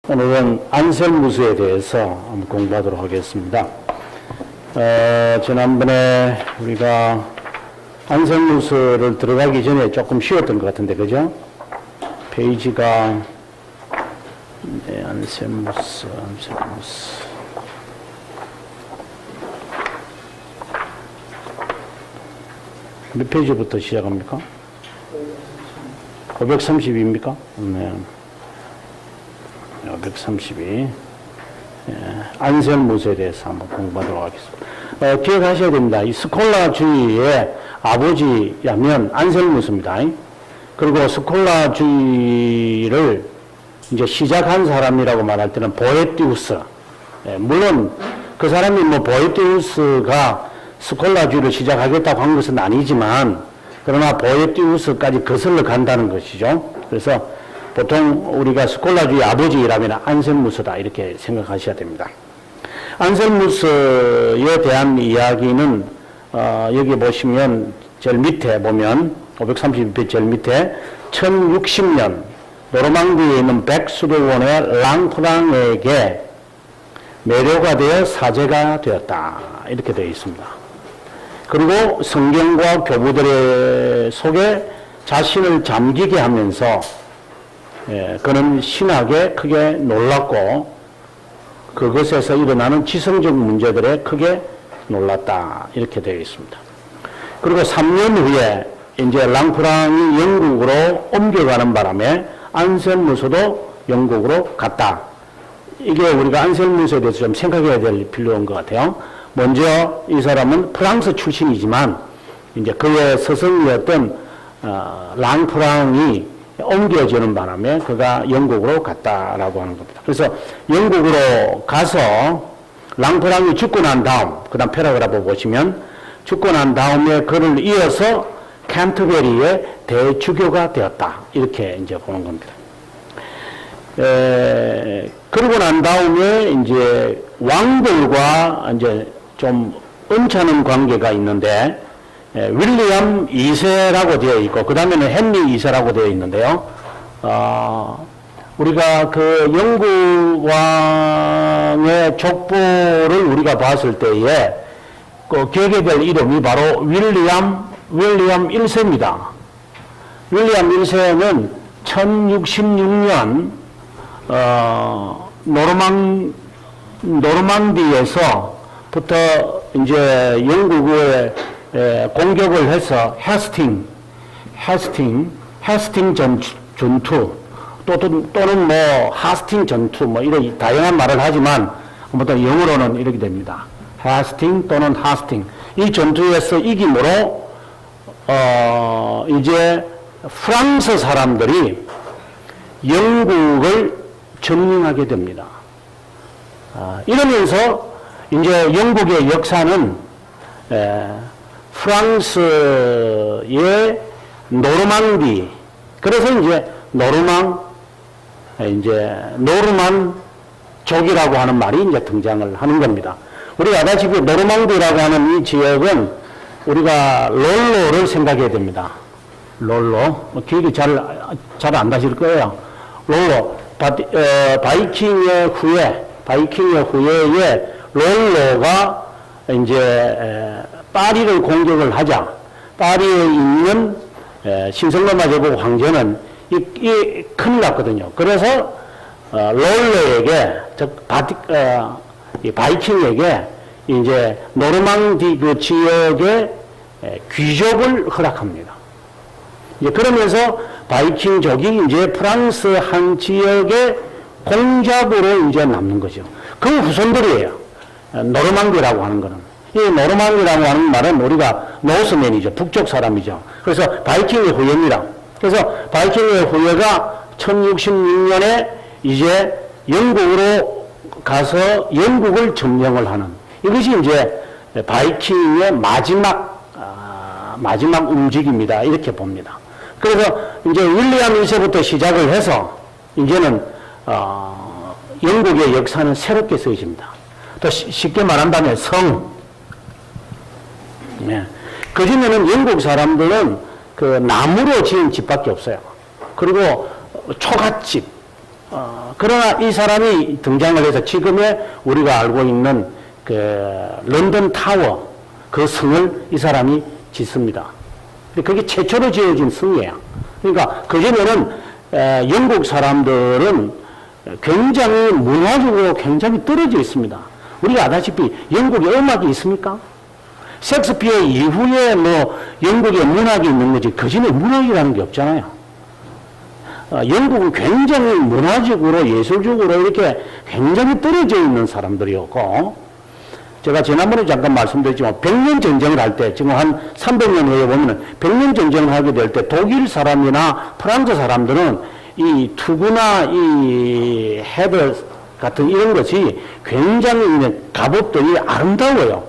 오늘은 안셀무스에 대해서 한번 공부하도록 하겠습니다. 지난번에 우리가 안셀무스를 들어가기 전에 조금 쉬웠던 것 같은데, 그죠? 페이지가, 네, 안셀무스. 몇 페이지부터 시작합니까? 532입니까? 네. 532. 안셀무스에 대해서 한번 공부하도록 하겠습니다. 기억하셔야 됩니다. 이 스콜라주의의 아버지라면 안셀무스입니다. 그리고 스콜라주의를 이제 시작한 사람이라고 말할 때는 보에티우스. 물론 그 사람이 뭐 보에티우스가 스콜라주의를 시작하겠다고 한 것은 아니지만, 그러나 보에티우스까지 거슬러 간다는 것이죠. 그래서 보통 우리가 스콜라주의 아버지라면 안셀무스다 이렇게 생각하셔야 됩니다. 안셀무스에 대한 이야기는 여기 보시면 제일 밑에 보면 532페이지 제일 밑에 1060년 노르망디에 있는 백수도원의 랑프랑에게 매료가 되어 사제가 되었다 이렇게 되어 있습니다. 그리고 성경과 교부들의 속에 자신을 잠기게 하면서 그는 신학에 크게 놀랐고 그것에서 일어나는 지성적 문제들에 크게 놀랐다 이렇게 되어 있습니다. 그리고 3년 후에 이제 랑프랑이 영국으로 옮겨가는 바람에 안셀무스도 영국으로 갔다. 이게 우리가 안셀무스에 대해서 좀 생각해야 될 필요한 것 같아요. 먼저 이 사람은 프랑스 출신이지만 이제 그의 스승이었던 랑프랑이 옮겨지는 바람에 그가 영국으로 갔다라고 하는 겁니다. 그래서 영국으로 가서 랑프랑이 죽고 난 다음, 그 다음 패러그래프 보시면 죽고 난 다음에 그를 이어서 캔터베리의 대주교가 되었다. 이렇게 이제 보는 겁니다. 그러고 난 다음에 이제 왕들과 이제 좀 은차는 관계가 있는데, 윌리엄 2세라고 되어 있고, 그 다음에는 헨리 2세라고 되어 있는데요. 우리가 그 영국 왕의 족보를 우리가 봤을 때에 그 기억해야 될 이름이 바로 윌리엄 1세입니다. 윌리엄 1세는 1066년, 노르망디에서부터 이제 영국의 공격을 해서 헤스팅 전투 또는 뭐 하스팅 전투 뭐 이런 다양한 말을 하지만 아무튼 영어로는 이렇게 됩니다. 헤스팅 또는 하스팅 이 전투에서 이김으로 이제 프랑스 사람들이 영국을 점령하게 됩니다. 이러면서 이제 영국의 역사는 프랑스의 노르망디, 그래서 이제 노르만족이라고 하는 말이 이제 등장을 하는 겁니다. 우리가 알다시피 노르망디라고 하는 이 지역은 우리가 롤로를 생각해야 됩니다. 롤로. 기억이 잘 안 나실 거예요. 롤로. 바이킹의 후예에 롤로가 이제 파리를 공격을 하자. 파리에 있는 신성로마 제국 황제는 이 큰일 났거든요. 그래서 롤로에게, 즉 바이킹에게 이제 노르망디 그 지역의 귀족을 허락합니다. 이제 그러면서 바이킹족이 이제 프랑스 한 지역의 공작으로 이제 남는 거죠. 그 후손들이에요. 노르망디라고 하는 거는. 이 노르망디라고 하는 말은 우리가 노스맨이죠. 북쪽 사람이죠. 그래서 바이킹의 후예입니다. 그래서 바이킹의 후예가 1066년에 이제 영국으로 가서 영국을 점령을 하는, 이것이 이제 바이킹의 마지막 움직임이다. 이렇게 봅니다. 그래서 이제 윌리엄 1세부터 시작을 해서 이제는 영국의 역사는 새롭게 쓰여집니다. 또 쉽게 말한다면 그전에는 영국 사람들은 그 나무로 지은 집밖에 없어요. 그리고 초가집, 그러나 이 사람이 등장을 해서 지금의 우리가 알고 있는 그 런던 타워 그 성을 이 사람이 짓습니다. 그게 최초로 지어진 성이에요. 그러니까 그전에는 영국 사람들은 굉장히 문화적으로 굉장히 떨어져 있습니다. 우리가 아다시피 영국에 음악이 있습니까? 셰익스피어 이후에 뭐 영국에 문학이 있는 거지 그전에 문학이라는 게 없잖아요. 영국은 굉장히 문화적으로 예술적으로 이렇게 굉장히 떨어져 있는 사람들이었고 제가 지난번에 잠깐 말씀드렸지만 백년 전쟁을 할 때 지금 한 300년 후에 보면은 백년 전쟁을 하게 될 때 독일 사람이나 프랑스 사람들은 이 투구나 이 헤더 같은 이런 것이 굉장히 갑옷들이 아름다워요.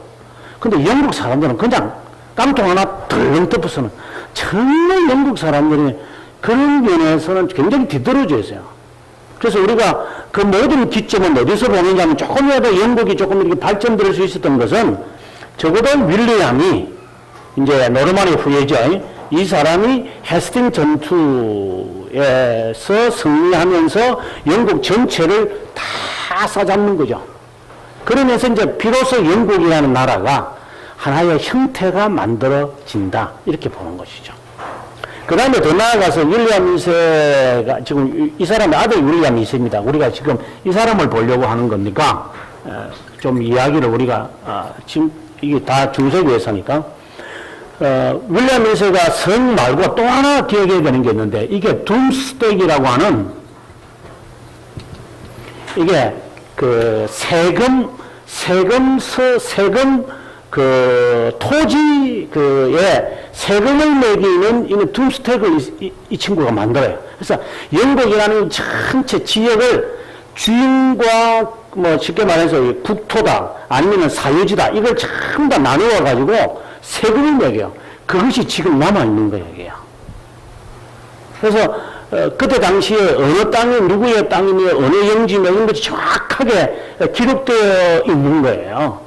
근데 영국 사람들은 그냥 깡통 하나 덜렁 덮어서는 정말 영국 사람들이 그런 면에서는 굉장히 뒤떨어져 있어요. 그래서 우리가 그 모든 기점은 어디서 보느냐면 조금이라도 영국이 조금 이렇게 발전될 수 있었던 것은 적어도 윌리엄이 이제 노르마니 후예죠. 이 사람이 헤스팅 전투에서 승리하면서 영국 전체를 다 싸잡는 거죠. 그러면서 이제 비로소 영국이라는 나라가 하나의 형태가 만들어진다. 이렇게 보는 것이죠. 그 다음에 더 나아가서 윌리엄 2세가 지금 이 사람의 아들 윌리엄 2세입니다. 우리가 지금 이 사람을 보려고 하는 겁니까? 좀 이야기를 우리가 지금 이게 다 중세교회사니까 윌리엄 2세가 성 말고 또 하나 기억해야 되는 게 있는데 이게 둠스택이라고 하는 이게 그 세금 그 토지 그에 세금을 매기는 이 둠스택을 이 친구가 만들어요. 그래서 영국이라는 전체 지역을 주인과 뭐 쉽게 말해서 국토다 아니면 사유지다 이걸 전부 다 나누어 가지고 세금을 매겨요. 그것이 지금 남아 있는 거예요, 이게요. 그래서 그때 당시에 어느 땅이 누구의 땅이며 어느 영지며 이런 것이 정확하게 기록되어 있는 거예요.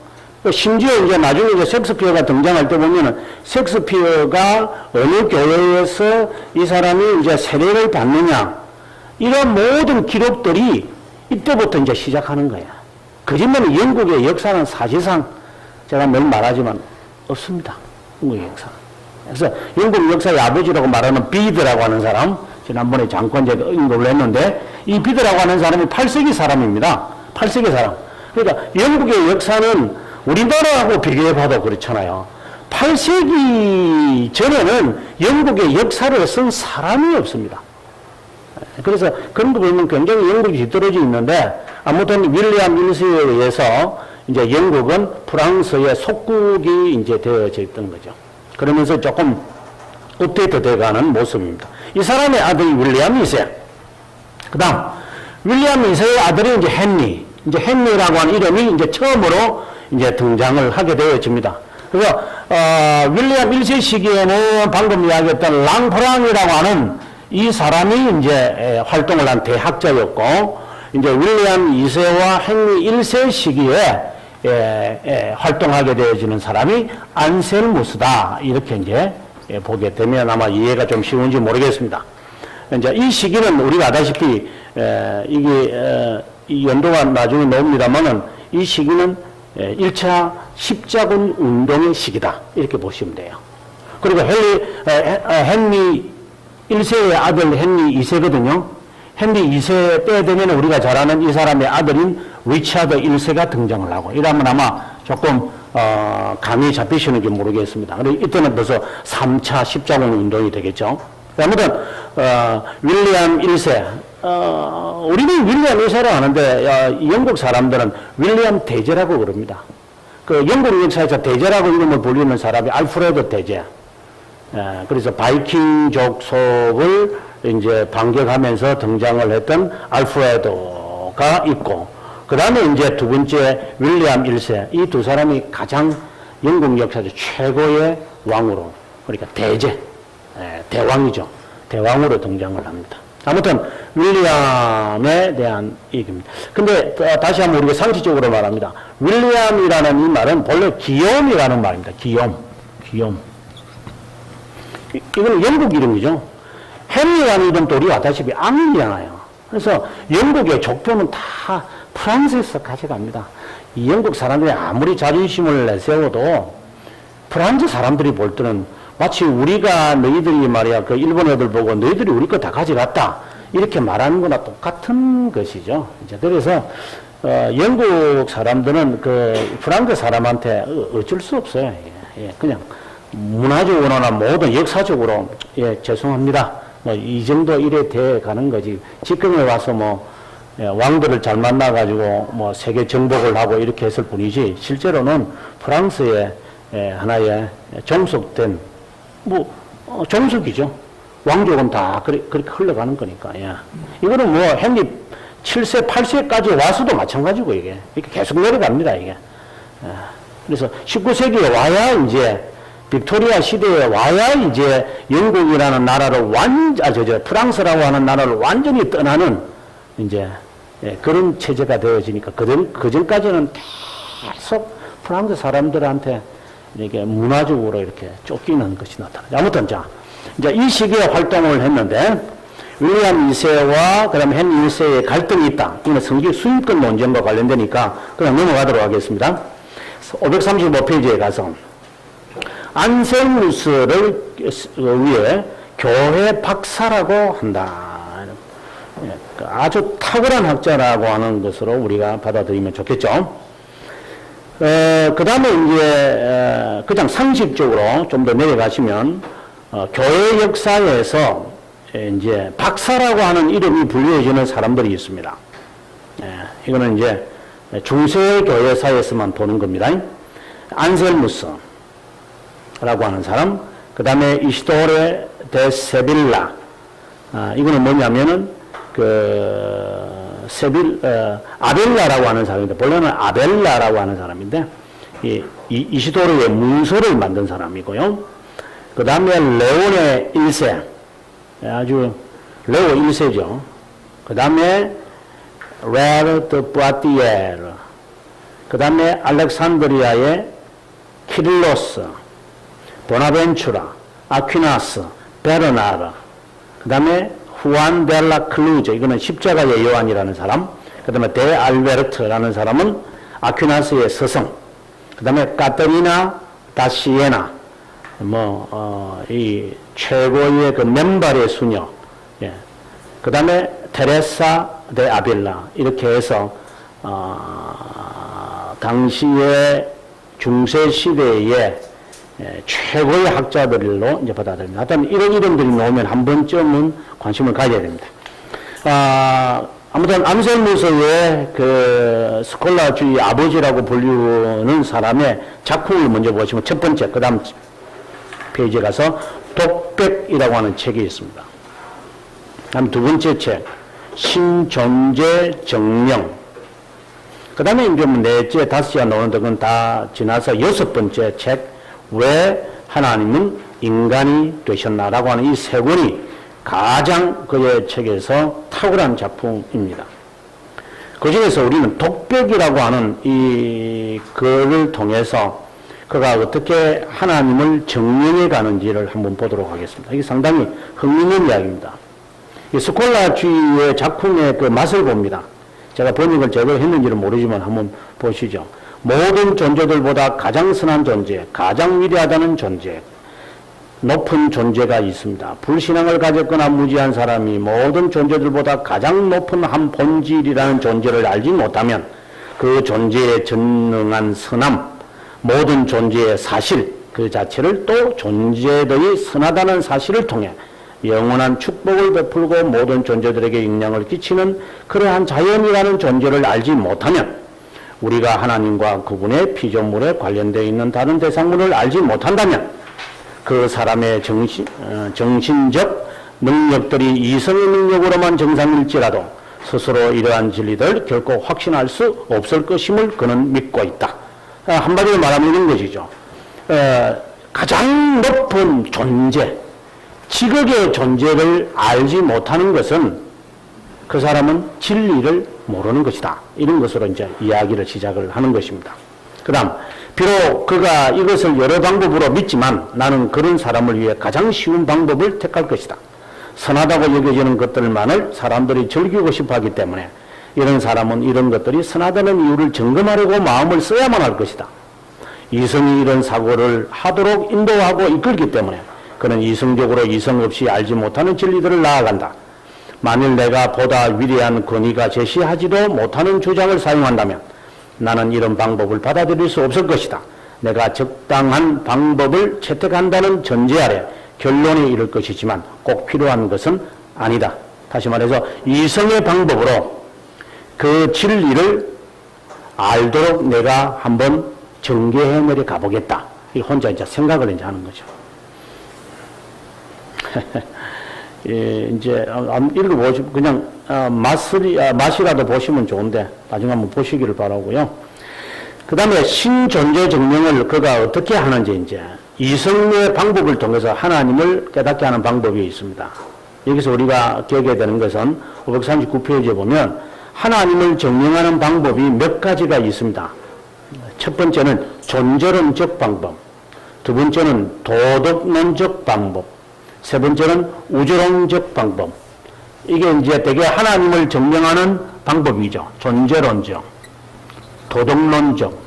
심지어 이제 나중에 이제 셰익스피어가 등장할 때 보면은 셰익스피어가 어느 교회에서 이 사람이 이제 세례를 받느냐 이런 모든 기록들이 이때부터 이제 시작하는 거야. 그러면 영국의 역사는 사실상 제가 늘 말하지만 없습니다. 영국의 역사는. 그래서 영국 역사의 아버지라고 말하는 비드라고 하는 사람 지난번에 잠깐 제가 언급을 했는데 이 비드라고 하는 사람이 8세기 사람입니다. 8세기 사람. 그러니까 영국의 역사는 우리나라하고 비교해봐도 그렇잖아요. 8세기 전에는 영국의 역사를 쓴 사람이 없습니다. 그래서 그런 거 보면 굉장히 영국이 뒤떨어져 있는데 아무튼 윌리엄 1세에 의해서 이제 영국은 프랑스의 속국이 이제 되어져 있던 거죠. 그러면서 조금 업데이트 돼가는 모습입니다. 이 사람의 아들이 윌리엄 2세. 그 다음, 윌리엄 2세의 아들이 이제 헨리. 이제 헨리라고 하는 이름이 이제 처음으로 이제 등장을 하게 되어집니다. 그래서 윌리엄 1세 시기에는 방금 이야기했던 랑프랑이라고 하는 이 사람이 이제 활동을 한 대학자였고 이제 윌리엄 2세와 헨리 1세 시기에 활동하게 되어지는 사람이 안셀무스다 이렇게 이제 보게 되면 아마 이해가 좀 쉬운지 모르겠습니다. 이제 이 시기는 우리가 아다시피 이게 이 연도가 나중에 나옵니다만은 이 시기는 1차 십자군 운동의 시기다. 이렇게 보시면 돼요. 그리고 헨리 1세의 아들 헨리 2세거든요. 헨리 2세 때 되면 우리가 잘 아는 이 사람의 아들인 리차드 1세가 등장을 하고 이러면 아마 조금 감이 잡히시는지 모르겠습니다. 그리고 이때는 벌써 3차 십자군 운동이 되겠죠. 아무튼 윌리엄 1세 우리는 윌리엄 1세라고 하는데 영국 사람들은 윌리엄 대제라고 그럽니다. 그 영국 역사에서 대제라고 이름을 불리는 사람이 알프레드 대제. 그래서 바이킹족 속을 이제 반격하면서 등장을 했던 알프레드가 있고 그 다음에 이제 두 번째 윌리엄 1세 이 두 사람이 가장 영국 역사적 최고의 왕으로 그러니까 대제 대왕이죠. 대왕으로 등장을 합니다. 아무튼 윌리엄에 대한 얘기입니다. 근데 다시 한번 우리가 상식적으로 말합니다. 윌리엄이라는 이 말은 본래 기욤이라는 말입니다. 기욤. 이거는 영국 이름이죠. 헨리라는 이름도 우리가 아다시피 앙이잖아요. 그래서 영국의 족보는 다 프랑스에서 가져갑니다. 이 영국 사람들이 아무리 자존심을 내세워도 프랑스 사람들이 볼 때는 마치 우리가 너희들이 말이야 그 일본 애들 보고 너희들이 우리 거 다 가져갔다 이렇게 말하는 거나 똑같은 것이죠. 이제 그래서 영국 사람들은 그 프랑스 사람한테 어쩔 수 없어요. 예, 그냥 문화적으로나 모든 역사적으로 예, 죄송합니다. 뭐 이 정도 이래 돼 가는 거지. 지금에 와서 뭐 예, 왕들을 잘 만나가지고 뭐 세계 정복을 하고 이렇게 했을 뿐이지 실제로는 프랑스의 예, 하나의 종속된 뭐 종속이죠. 왕족은 다 그렇게 흘러가는 거니까. 예. 이거는 뭐 헨리 7세, 8세까지 와서도 마찬가지고 이게 이렇게 계속 내려갑니다 이게. 예. 그래서 19세기에 와야 이제 빅토리아 시대에 와야 이제 영국이라는 나라를 프랑스라고 하는 나라를 완전히 떠나는 이제 예, 그런 체제가 되어지니까 그 전까지는 계속 프랑스 사람들한테 이렇게 문화적으로 이렇게 쫓기는 것이 나타나죠. 아무튼 자, 이제 이 시기에 활동을 했는데 윌리엄 2세와 그다음 헨리 1세의 갈등이 있다. 이건 성지 수입권 논쟁과 관련되니까 그냥 넘어가도록 하겠습니다. 535페이지에 가서 안셀무스를 위해 교회 박사라고 한다. 아주 탁월한 학자라고 하는 것으로 우리가 받아들이면 좋겠죠. 그 다음에 이제 그냥 상식적으로 좀 더 내려가시면 교회 역사에서 이제 박사라고 하는 이름이 불려지는 사람들이 있습니다. 이거는 이제 중세 교회사에서만 보는 겁니다. 안셀무스라고 하는 사람, 그 다음에 이시도레 데 세빌라. 이거는 뭐냐면은 아벨라라고 하는 사람인데, 본래는 아벨라라고 하는 사람인데, 이시도르의 문서를 만든 사람이고요. 그 다음에 레오네 1세, 아주 레오 1세죠. 그 다음에 레르 드 부아티에르, 그 다음에 알렉산드리아의 키릴로스, 보나벤추라, 아퀴나스, 베르나르, 그 다음에 후안 델라 클루제, 이거는 십자가의 요한이라는 사람, 그 다음에 데 알베르트라는 사람은 아퀴나스의 스승, 그 다음에 카테리나 다 시에나, 이 최고의 그 맨발의 수녀, 예. 그 다음에 테레사 데 아빌라, 이렇게 해서, 당시의 중세시대의 최고의 학자들로 이제 받아들입니다. 하여튼 이런 이름들이 나오면 한 번쯤은 관심을 가져야 됩니다. 아무튼 안셀무스의 그 스콜라주의 아버지라고 불리는 사람의 작품을 먼저 보시면 첫 번째, 그 다음 페이지에 가서 독백이라고 하는 책이 있습니다. 다음 두 번째 책, 신존재 정령. 그 다음에 이제 넷째, 다섯째 나오는데 그건 다 지나서 여섯 번째 책, 왜 하나님은 인간이 되셨나라고 하는 이 세 권이 가장 그의 책에서 탁월한 작품입니다. 그 중에서 우리는 독백이라고 하는 이 글을 통해서 그가 어떻게 하나님을 정령해 가는지를 한번 보도록 하겠습니다. 이게 상당히 흥미있는 이야기입니다. 이 스콜라주의의 작품의 그 맛을 봅니다. 제가 번역을 제대로 했는지는 모르지만 한번 보시죠. 모든 존재들보다 가장 선한 존재, 가장 위대하다는 존재, 높은 존재가 있습니다. 불신앙을 가졌거나 무지한 사람이 모든 존재들보다 가장 높은 한 본질이라는 존재를 알지 못하면 그 존재의 전능한 선함, 모든 존재의 사실 그 자체를 또 존재들이 선하다는 사실을 통해 영원한 축복을 베풀고 모든 존재들에게 영향을 끼치는 그러한 자연이라는 존재를 알지 못하면 우리가 하나님과 그분의 피조물에 관련되어 있는 다른 대상물을 알지 못한다면 그 사람의 정신적 능력들이 이성의 능력으로만 정상일지라도 스스로 이러한 진리들 결코 확신할 수 없을 것임을 그는 믿고 있다. 한마디로 말하면 이런 것이죠. 가장 높은 존재, 지극의 존재를 알지 못하는 것은 그 사람은 진리를 모르는 것이다. 이런 것으로 이제 이야기를 시작을 하는 것입니다. 그 다음, 비록 그가 이것을 여러 방법으로 믿지만 나는 그런 사람을 위해 가장 쉬운 방법을 택할 것이다. 선하다고 여겨지는 것들만을 사람들이 즐기고 싶어 하기 때문에 이런 사람은 이런 것들이 선하다는 이유를 점검하려고 마음을 써야만 할 것이다. 이성이 이런 사고를 하도록 인도하고 이끌기 때문에 그는 이성적으로 이성 없이 알지 못하는 진리들을 나아간다. 만일 내가 보다 위대한 권위가 제시하지도 못하는 주장을 사용한다면 나는 이런 방법을 받아들일 수 없을 것이다. 내가 적당한 방법을 채택한다는 전제 아래 결론에 이를 것이지만 꼭 필요한 것은 아니다. 다시 말해서 이성의 방법으로 그 진리를 알도록 내가 한번 전개해 내려 가보겠다. 혼자 이제 생각을 이제 하는 거죠. 예, 이제 읽어보시면 그냥 맛이라도 보시면 좋은데 나중에 한번 보시기를 바라고요. 그 다음에 신존재 증명을 그가 어떻게 하는지 이제 이성의 방법을 통해서 하나님을 깨닫게 하는 방법이 있습니다. 여기서 우리가 기억해야 되는 것은 539페이지에 보면 하나님을 증명하는 방법이 몇 가지가 있습니다. 첫 번째는 존재론적 방법, 두 번째는 도덕론적 방법, 세 번째는 우주론적 방법. 이게 이제 되게 하나님을 증명하는 방법이죠. 존재론적, 도덕론적,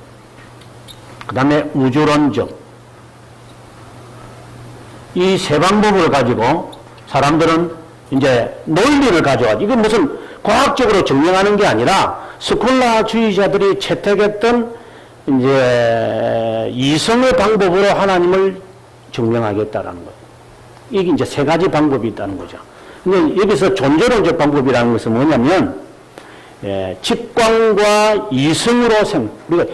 그 다음에 우주론적. 이 세 방법을 가지고 사람들은 이제 논리를 가져가지고, 이건 무슨 과학적으로 증명하는 게 아니라 스콜라주의자들이 채택했던 이제 이성의 방법으로 하나님을 증명하겠다라는 거예요. 이게 이제 세 가지 방법이 있다는 거죠. 근데 여기서 존재론적 방법이라는 것은 뭐냐면, 직관과 이성으로 우리가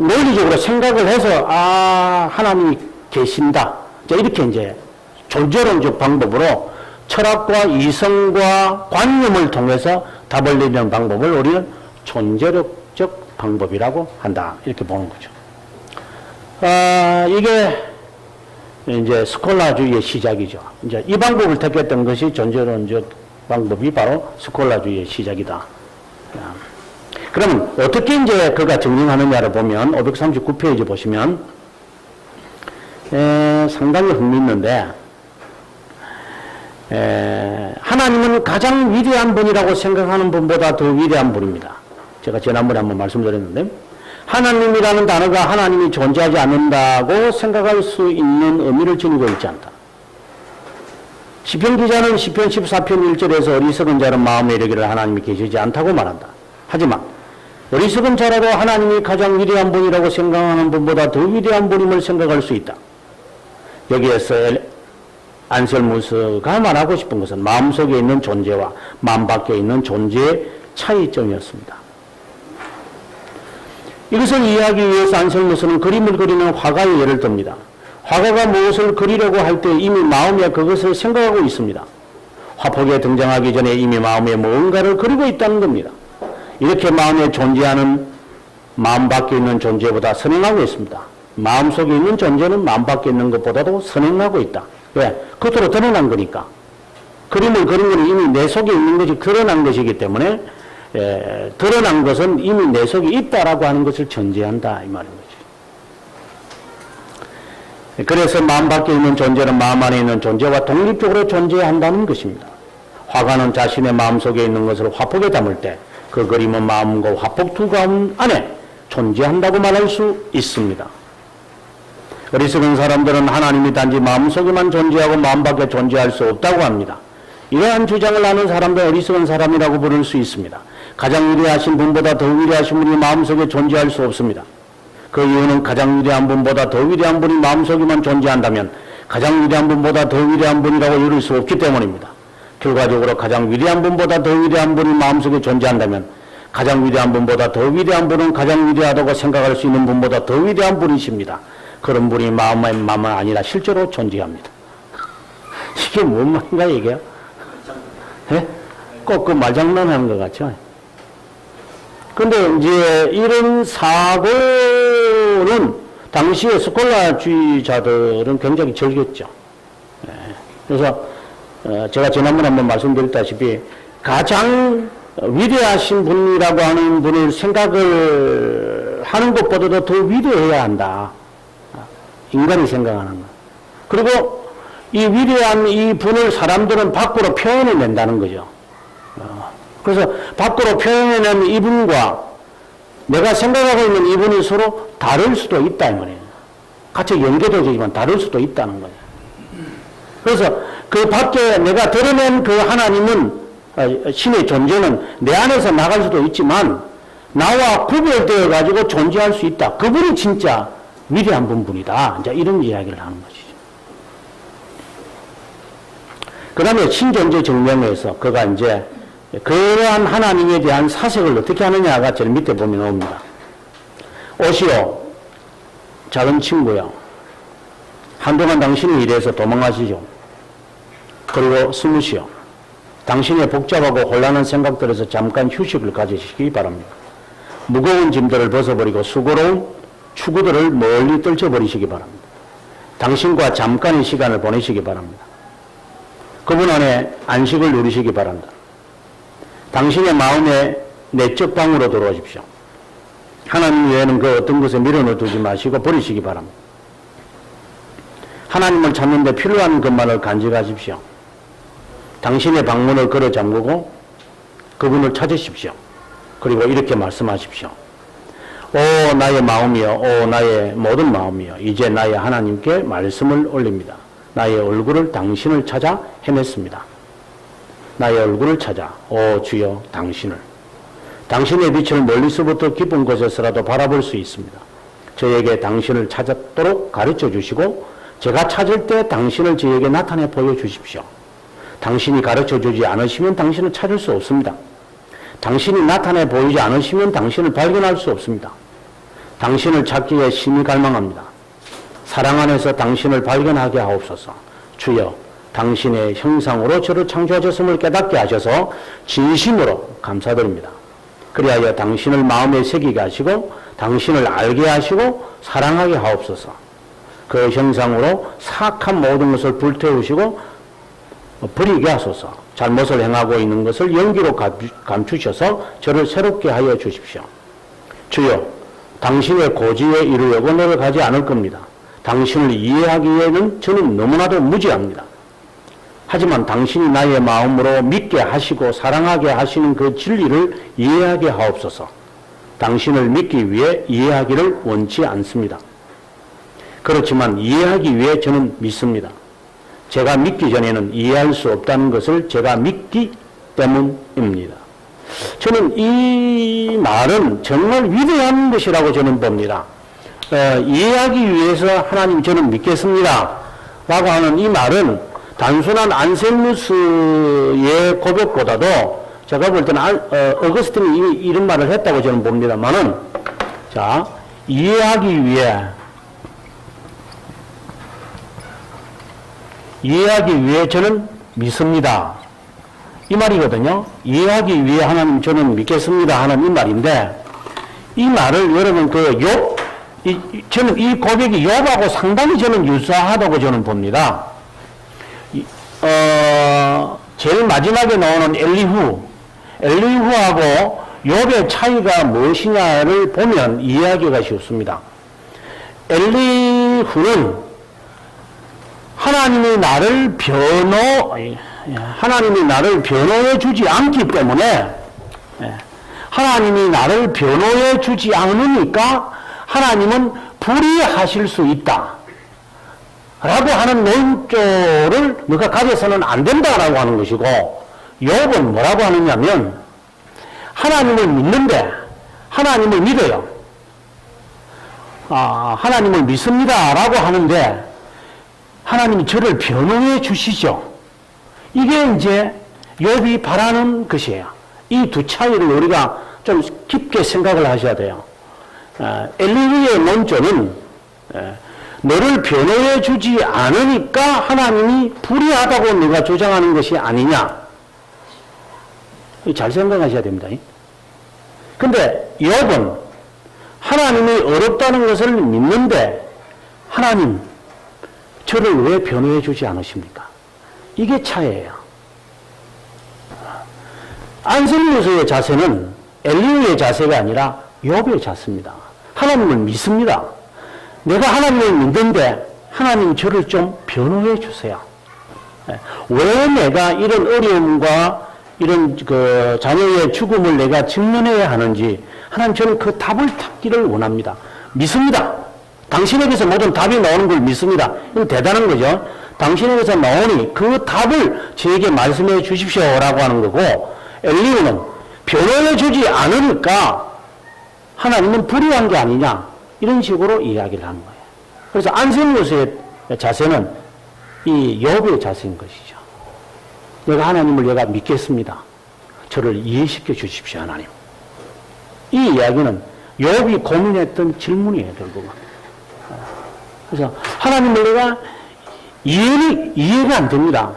논리적으로 생각을 해서, 하나님이 계신다. 자, 이렇게 이제 존재론적 방법으로 철학과 이성과 관념을 통해서 답을 내리는 방법을 우리는 존재론적 방법이라고 한다. 이렇게 보는 거죠. 이게 이제 스콜라주의의 시작이죠. 이제 이 방법을 택했던 것이 존재론적 방법이 바로 스콜라주의의 시작이다. 그러면 어떻게 이제 그가 증명하느냐를 보면 539페이지 보시면 상당히 흥미있는데, 하나님은 가장 위대한 분이라고 생각하는 분보다 더 위대한 분입니다. 제가 지난번에 한번 말씀드렸는데, 하나님이라는 단어가 하나님이 존재하지 않는다고 생각할 수 있는 의미를 지니고 있지 않다. 시편 기자는 시편 14편 1절에서 어리석은 자는 마음에 이르기를 하나님이 계시지 않다고 말한다. 하지만 어리석은 자라도 하나님이 가장 위대한 분이라고 생각하는 분보다 더 위대한 분임을 생각할 수 있다. 여기에서 안셀무스가 말하고 싶은 것은 마음속에 있는 존재와 마음 밖에 있는 존재의 차이점이었습니다. 이것을 이해하기 위해서 안셀무스는 그림을 그리는 화가의 예를 듭니다. 화가가 무엇을 그리려고 할 때 이미 마음에 그것을 생각하고 있습니다. 화폭에 등장하기 전에 이미 마음에 무언가를 그리고 있다는 겁니다. 이렇게 마음에 존재하는 마음 밖에 있는 존재보다 선행하고 있습니다. 마음속에 있는 존재는 마음 밖에 있는 것보다도 선행하고 있다. 왜? 겉으로 드러난 거니까. 그림을 그린 것은 이미 내 속에 있는 것이 드러난 것이기 때문에 드러난 것은 이미 내 속에 있다라고 하는 것을 전제한다 이 말인 거죠. 그래서 마음 밖에 있는 존재는 마음 안에 있는 존재와 독립적으로 존재한다는 것입니다. 화가는 자신의 마음속에 있는 것을 화폭에 담을 때 그 그림은 마음과 화폭 두 가운 안에 존재한다고 말할 수 있습니다. 어리석은 사람들은 하나님이 단지 마음속에만 존재하고 마음 밖에 존재할 수 없다고 합니다. 이러한 주장을 하는 사람도 어리석은 사람이라고 부를 수 있습니다. 가장 위대하신 분보다 더 위대하신 분이 마음속에 존재할 수 없습니다. 그 이유는 가장 위대한 분보다 더 위대한 분이 마음속에만 존재한다면 가장 위대한 분보다 더 위대한 분이라고 이룰 수 없기 때문입니다. 결과적으로 가장 위대한 분보다 더 위대한 분이 마음속에 존재한다면 가장 위대한 분보다 더 위대한 분은 가장 위대하다고 생각할 수 있는 분보다 더 위대한 분이십니다. 그런 분이 마음만 아니라 실제로 존재합니다. 이게 뭔 말인가 이게? 꼭 그 말장난하는 것 같죠? 근데 이제 이런 사고는 당시에 스콜라주의자들은 굉장히 즐겼죠. 그래서 제가 지난번에 한번 말씀드렸다시피 가장 위대하신 분이라고 하는 분을 생각을 하는 것보다도 더 위대해야 한다. 인간이 생각하는 것. 그리고 이 위대한 이 분을 사람들은 밖으로 표현해낸다는 거죠. 그래서 밖으로 표현해낸 이분과 내가 생각하고 있는 이분이 서로 다를 수도 있다 이 말이에요. 같이 연계되지만 다를 수도 있다는 거예요. 그래서 그 밖에 내가 드러낸 그 하나님은 신의 존재는 내 안에서 나갈 수도 있지만 나와 구별되어 가지고 존재할 수 있다. 그분이 진짜 위대한 분이다. 이제 이런 이야기를 하는 것이죠. 그 다음에 신존재 증명에서 그가 이제 그러한 하나님에 대한 사색을 어떻게 하느냐가 제일 밑에 보면 나옵니다. 오시오, 작은 친구야. 한동안 당신이 이래서 도망가시죠. 그리고 숨으시오. 당신의 복잡하고 혼란한 생각들에서 잠깐 휴식을 가지시기 바랍니다. 무거운 짐들을 벗어버리고 수고로운 추구들을 멀리 떨쳐버리시기 바랍니다. 당신과 잠깐의 시간을 보내시기 바랍니다. 그분 안에 안식을 누리시기 바란다. 당신의 마음의 내적 방으로 들어오십시오. 하나님 외에는 그 어떤 곳에 미련을 두지 마시고 버리시기 바랍니다. 하나님을 찾는 데 필요한 것만을 간직하십시오. 당신의 방문을 걸어 잠그고 그분을 찾으십시오. 그리고 이렇게 말씀하십시오. 오 나의 마음이여, 오 나의 모든 마음이여, 이제 나의 하나님께 말씀을 올립니다. 나의 얼굴을 당신을 찾아 헤맸습니다. 나의 얼굴을 찾아 오 주여 당신을. 당신의 빛을 멀리서부터 깊은 곳에서라도 바라볼 수 있습니다. 저에게 당신을 찾도록 가르쳐 주시고 제가 찾을 때 당신을 저에게 나타내 보여주십시오. 당신이 가르쳐 주지 않으시면 당신을 찾을 수 없습니다. 당신이 나타내 보이지 않으시면 당신을 발견할 수 없습니다. 당신을 찾기에 심히 갈망합니다. 사랑 안에서 당신을 발견하게 하옵소서. 주여 당신의 형상으로 저를 창조하셨음을 깨닫게 하셔서 진심으로 감사드립니다. 그리하여 당신을 마음에 새기게 하시고 당신을 알게 하시고 사랑하게 하옵소서. 그 형상으로 사악한 모든 것을 불태우시고 버리게 하소서. 잘못을 행하고 있는 것을 연기로 감추셔서 저를 새롭게 하여 주십시오. 주여 당신의 고지에 이르려고 노력하지 않을 겁니다. 당신을 이해하기에는 저는 너무나도 무지합니다. 하지만 당신이 나의 마음으로 믿게 하시고 사랑하게 하시는 그 진리를 이해하게 하옵소서. 당신을 믿기 위해 이해하기를 원치 않습니다. 그렇지만 이해하기 위해 저는 믿습니다. 제가 믿기 전에는 이해할 수 없다는 것을 제가 믿기 때문입니다. 저는 이 말은 정말 위대한 것이라고 저는 봅니다. 이해하기 위해서 하나님 저는 믿겠습니다 라고 하는 이 말은 단순한 안셀무스의 고백보다도 제가 볼 때는 어거스틴이 이미 이런 말을 했다고 저는 봅니다만은, 자, 이해하기 위해 저는 믿습니다. 이 말이거든요. 이해하기 위해 하나님 저는 믿겠습니다 하는 이 말인데, 이 말을 여러분 저는 이 고백이 욥하고 상당히 저는 유사하다고 저는 봅니다. 제일 마지막에 나오는 엘리후하고 욥의 차이가 무엇이냐를 보면 이해하기가 쉽습니다. 엘리후는 하나님이 나를 변호해 주지 않기 때문에, 하나님이 나를 변호해 주지 않으니까 하나님은 불의하실 수 있다 라고 하는 논조를 너가 가져서는 안 된다라고 하는 것이고, 욥은 뭐라고 하느냐면 하나님을 믿는데, 하나님을 믿어요. 하나님을 믿습니다 라고 하는데 하나님이 저를 변호해 주시죠. 이게 이제 욥이 바라는 것이에요. 이 두 차이를 우리가 좀 깊게 생각을 하셔야 돼요. 엘리후의 논조는 너를 변호해 주지 않으니까 하나님이 불의하다고 네가 주장하는 것이 아니냐. 잘 생각하셔야 됩니다. 근데 욥은 하나님이 어렵다는 것을 믿는데 하나님 저를 왜 변호해 주지 않으십니까? 이게 차이예요. 안셀무스의 자세는 엘리후의 자세가 아니라 욥의 자세입니다. 하나님을 믿습니다. 내가 하나님을 믿는데 하나님 저를 좀 변호해 주세요. 왜 내가 이런 어려움과 이런 그 자녀의 죽음을 내가 직면해야 하는지 하나님 저는 그 답을 찾기를 원합니다. 믿습니다. 당신에게서 모든 답이 나오는 걸 믿습니다. 이건 대단한 거죠. 당신에게서 나오니 그 답을 저에게 말씀해 주십시오라고 하는 거고, 엘리후는 변호해 주지 않으니까 하나님은 불의한 게 아니냐 이런 식으로 이야기를 하는 거예요. 그래서 안생로서의 자세는 이 욥의 자세인 것이죠. 내가 하나님을 내가 믿겠습니다. 저를 이해시켜 주십시오, 하나님. 이 이야기는 욥이 고민했던 질문이에요, 결국은. 그래서 하나님을 내가 이해가 안 됩니다.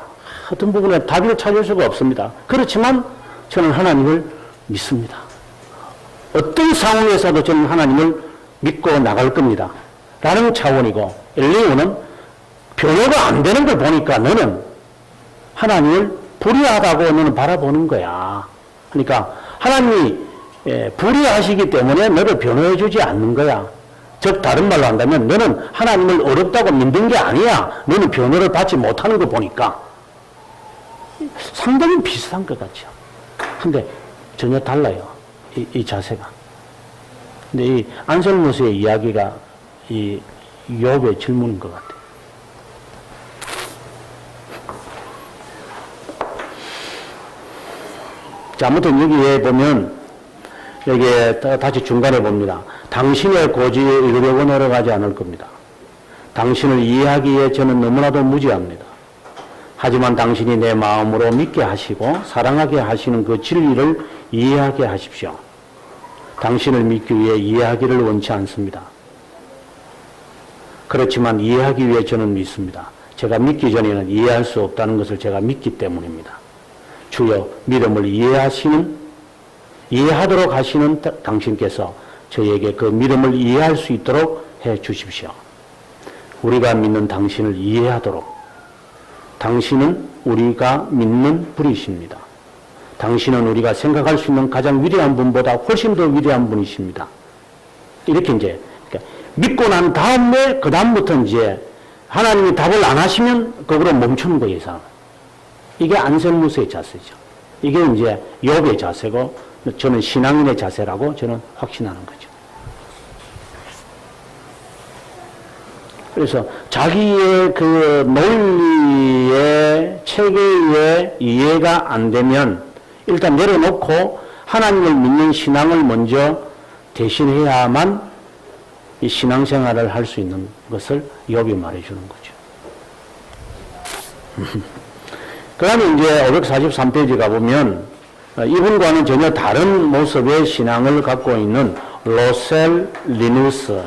어떤 부분에 답을 찾을 수가 없습니다. 그렇지만 저는 하나님을 믿습니다. 어떤 상황에서도 저는 하나님을 믿고 나갈 겁니다. 라는 차원이고, 엘리후는 변호가 안 되는 걸 보니까 너는 하나님을 불의하다고 너는 바라보는 거야. 그러니까 하나님이 불의하시기 때문에 너를 변호해 주지 않는 거야. 즉 다른 말로 한다면 너는 하나님을 어렵다고 믿는 게 아니야. 너는 변호를 받지 못하는 거 보니까. 상당히 비슷한 것 같죠. 근데 전혀 달라요. 이 자세가. 근데 이 안셀모스의 이야기가 이 욥의 질문인 것 같아요. 자, 아무튼 여기에 보면 여기에 다시 중간에 봅니다. 당신의 고지에 이르려고 노력하지 않을 겁니다. 당신을 이해하기에 저는 너무나도 무지합니다. 하지만 당신이 내 마음으로 믿게 하시고 사랑하게 하시는 그 진리를 이해하게 하십시오. 당신을 믿기 위해 이해하기를 원치 않습니다. 그렇지만 이해하기 위해 저는 믿습니다. 제가 믿기 전에는 이해할 수 없다는 것을 제가 믿기 때문입니다. 주여 믿음을 이해하도록 하시는 당신께서 저에게 그 믿음을 이해할 수 있도록 해 주십시오. 우리가 믿는 당신을 이해하도록. 당신은 우리가 믿는 분이십니다. 당신은 우리가 생각할 수 있는 가장 위대한 분보다 훨씬 더 위대한 분이십니다. 이렇게 이제 믿고 난 다음에 그 다음부터 이제 하나님이 답을 안 하시면 거기로 멈추는 거예요, 이 사람. 이게 안셀무스의 자세죠. 이게 이제 욥의 자세고 저는 신앙인의 자세라고 저는 확신하는 거죠. 그래서 자기의 그 논리의 체계에 이해가 안 되면 일단 내려놓고 하나님을 믿는 신앙을 먼저 대신해야만 이 신앙생활을 할 수 있는 것을 욥이 말해주는 거죠. 그 다음에 이제 543페이지 가보면 이분과는 전혀 다른 모습의 신앙을 갖고 있는 로셀 리누스와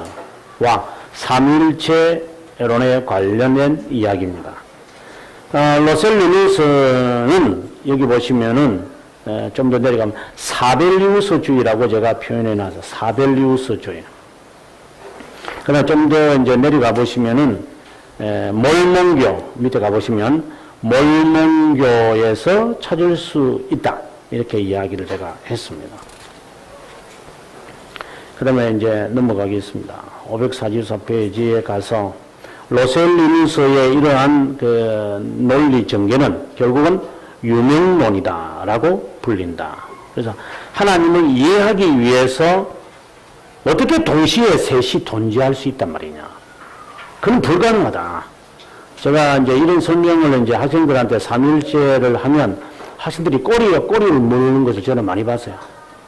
삼위일체론에 관련된 이야기입니다. 로셀 리누스는 여기 보시면은 좀 더 내려가면 사벨리우스주의라고 제가 표현해놔서 사벨리우스주의. 그러나 좀 더 이제 내려가 보시면은 몰몬교 밑에 가 보시면 몰몬교에서 찾을 수 있다 이렇게 이야기를 제가 했습니다. 그러면 이제 넘어가겠습니다. 544페이지에 가서 로셀리누스의 이러한 그 논리 전개는 결국은 유명론이다라고 불린다. 그래서 하나님을 이해하기 위해서 어떻게 동시에 셋이 존재할 수 있단 말이냐. 그건 불가능하다. 제가 이제 이런 설명을 이제 학생들한테 삼일체를 하면 학생들이 꼬리에 꼬리를 물는 것을 저는 많이 봤어요.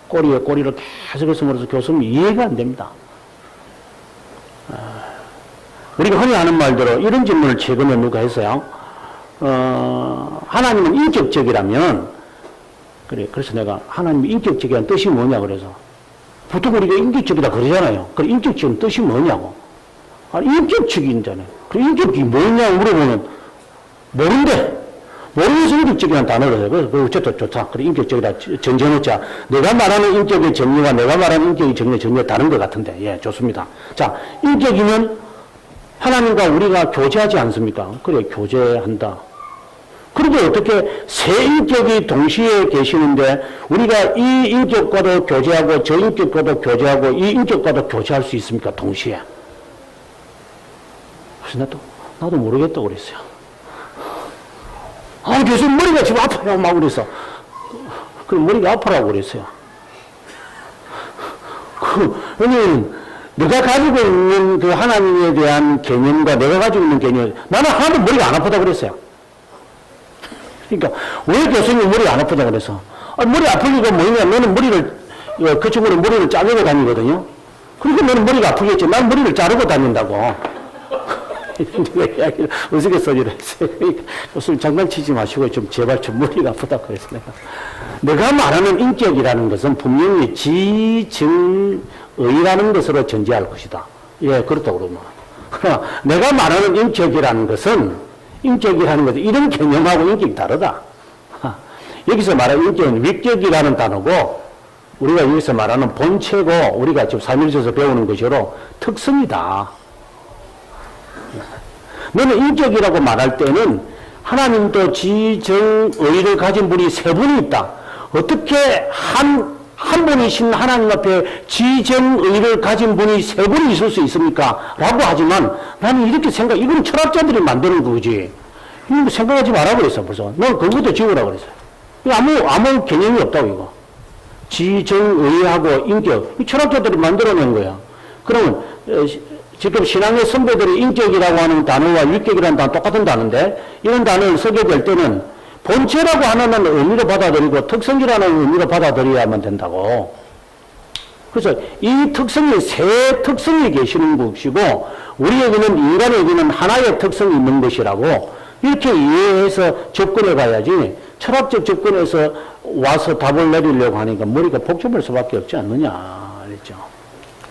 꼬리에 꼬리를 계속해서 물어서 교수님 이해가 안 됩니다. 우리가 흔히 하는 말대로 이런 질문을 최근에 누가 했어요. 하나님은 인격적이라면, 그래, 그래서 내가 하나님이 인격적이라는 뜻이 뭐냐 그래서 보통 우리가 인격적이다 그러잖아요. 그 인격적인 뜻이 뭐냐고. 인격적인잖아요. 그 인격이 뭐냐고 물어보면 모른대. 모르면서 인격적이라는 단어를 해요. 그래서 어쨌든 좋다. 그래, 인격적이다. 정정했자. 내가 말하는 인격의 정리와 내가 말하는 인격의 정리가 전혀 다른 것 같은데. 예, 좋습니다. 자, 인격이면 하나님과 우리가 교제하지 않습니까? 그래, 교제한다. 그런데 어떻게 세 인격이 동시에 계시는데 우리가 이 인격과도 교제하고 저 인격과도 교제하고 이 인격과도 교제할 수 있습니까? 동시에. 그래서 나도 모르겠다고 그랬어요. 교수님 머리가 지금 아파요. 막 그래서. 그럼 머리가 아파라고 그랬어요. 왜냐면, 내가 가지고 있는 그 하나님에 대한 개념과 내가 가지고 있는 개념, 나는 하나도 머리가 안 아프다고 그랬어요. 그러니까, 왜 교수님이 머리가 안 아프다고 그래서? 머리 아플 리가 뭐냐? 너는 그 친구는 머리를 자르고 다니거든요. 그러니까 너는 머리가 아프겠지. 난 머리를 자르고 다닌다고. 내가 이야기를 어색해서지를 했어요. 교수님 장난치지 마시고 좀 제발 좀 머리가 아프다고 그래서 내가 말하는 인격이라는 것은 분명히 지증의라는 것으로 전제할 것이다. 예, 그렇다고 그러면. 그러나 내가 말하는 인격이라는 것은 이런 개념하고 인격이 다르다. 여기서 말하는 인격은 위격이라는 단어고 우리가 여기서 말하는 본체고 우리가 지금 삼일체에서 배우는 것으로 특성이다. 너는 인격이라고 말할 때는 하나님도 지정의를 가진 분이 세 분이 있다. 어떻게 한 분이신 하나님 앞에 지정의를 가진 분이 세 분이 있을 수 있습니까? 라고 하지만 나는 이렇게 이건 철학자들이 만드는 거지. 이거 생각하지 말라고 그랬어, 벌써. 넌 그것도 지우라고 그랬어. 아무 개념이 없다고, 이거. 지정의하고 인격. 이 철학자들이 만들어낸 거야. 그러면, 지금 신앙의 선배들이 인격이라고 하는 단어와 위격이라는 단어 똑같은 단어인데 이런 단어를 쓰게 될 때는 본체라고 하는 의미로 받아들이고 특성이라는 의미로 받아들여야만 된다고. 그래서 이 특성이 세 특성이 계시는 것이고 우리에게는 인간에게는 하나의 특성이 있는 것이라고 이렇게 이해해서 접근해 가야지 철학적 접근에서 와서 답을 내리려고 하니까 머리가 복잡할 수밖에 없지 않느냐 그랬죠.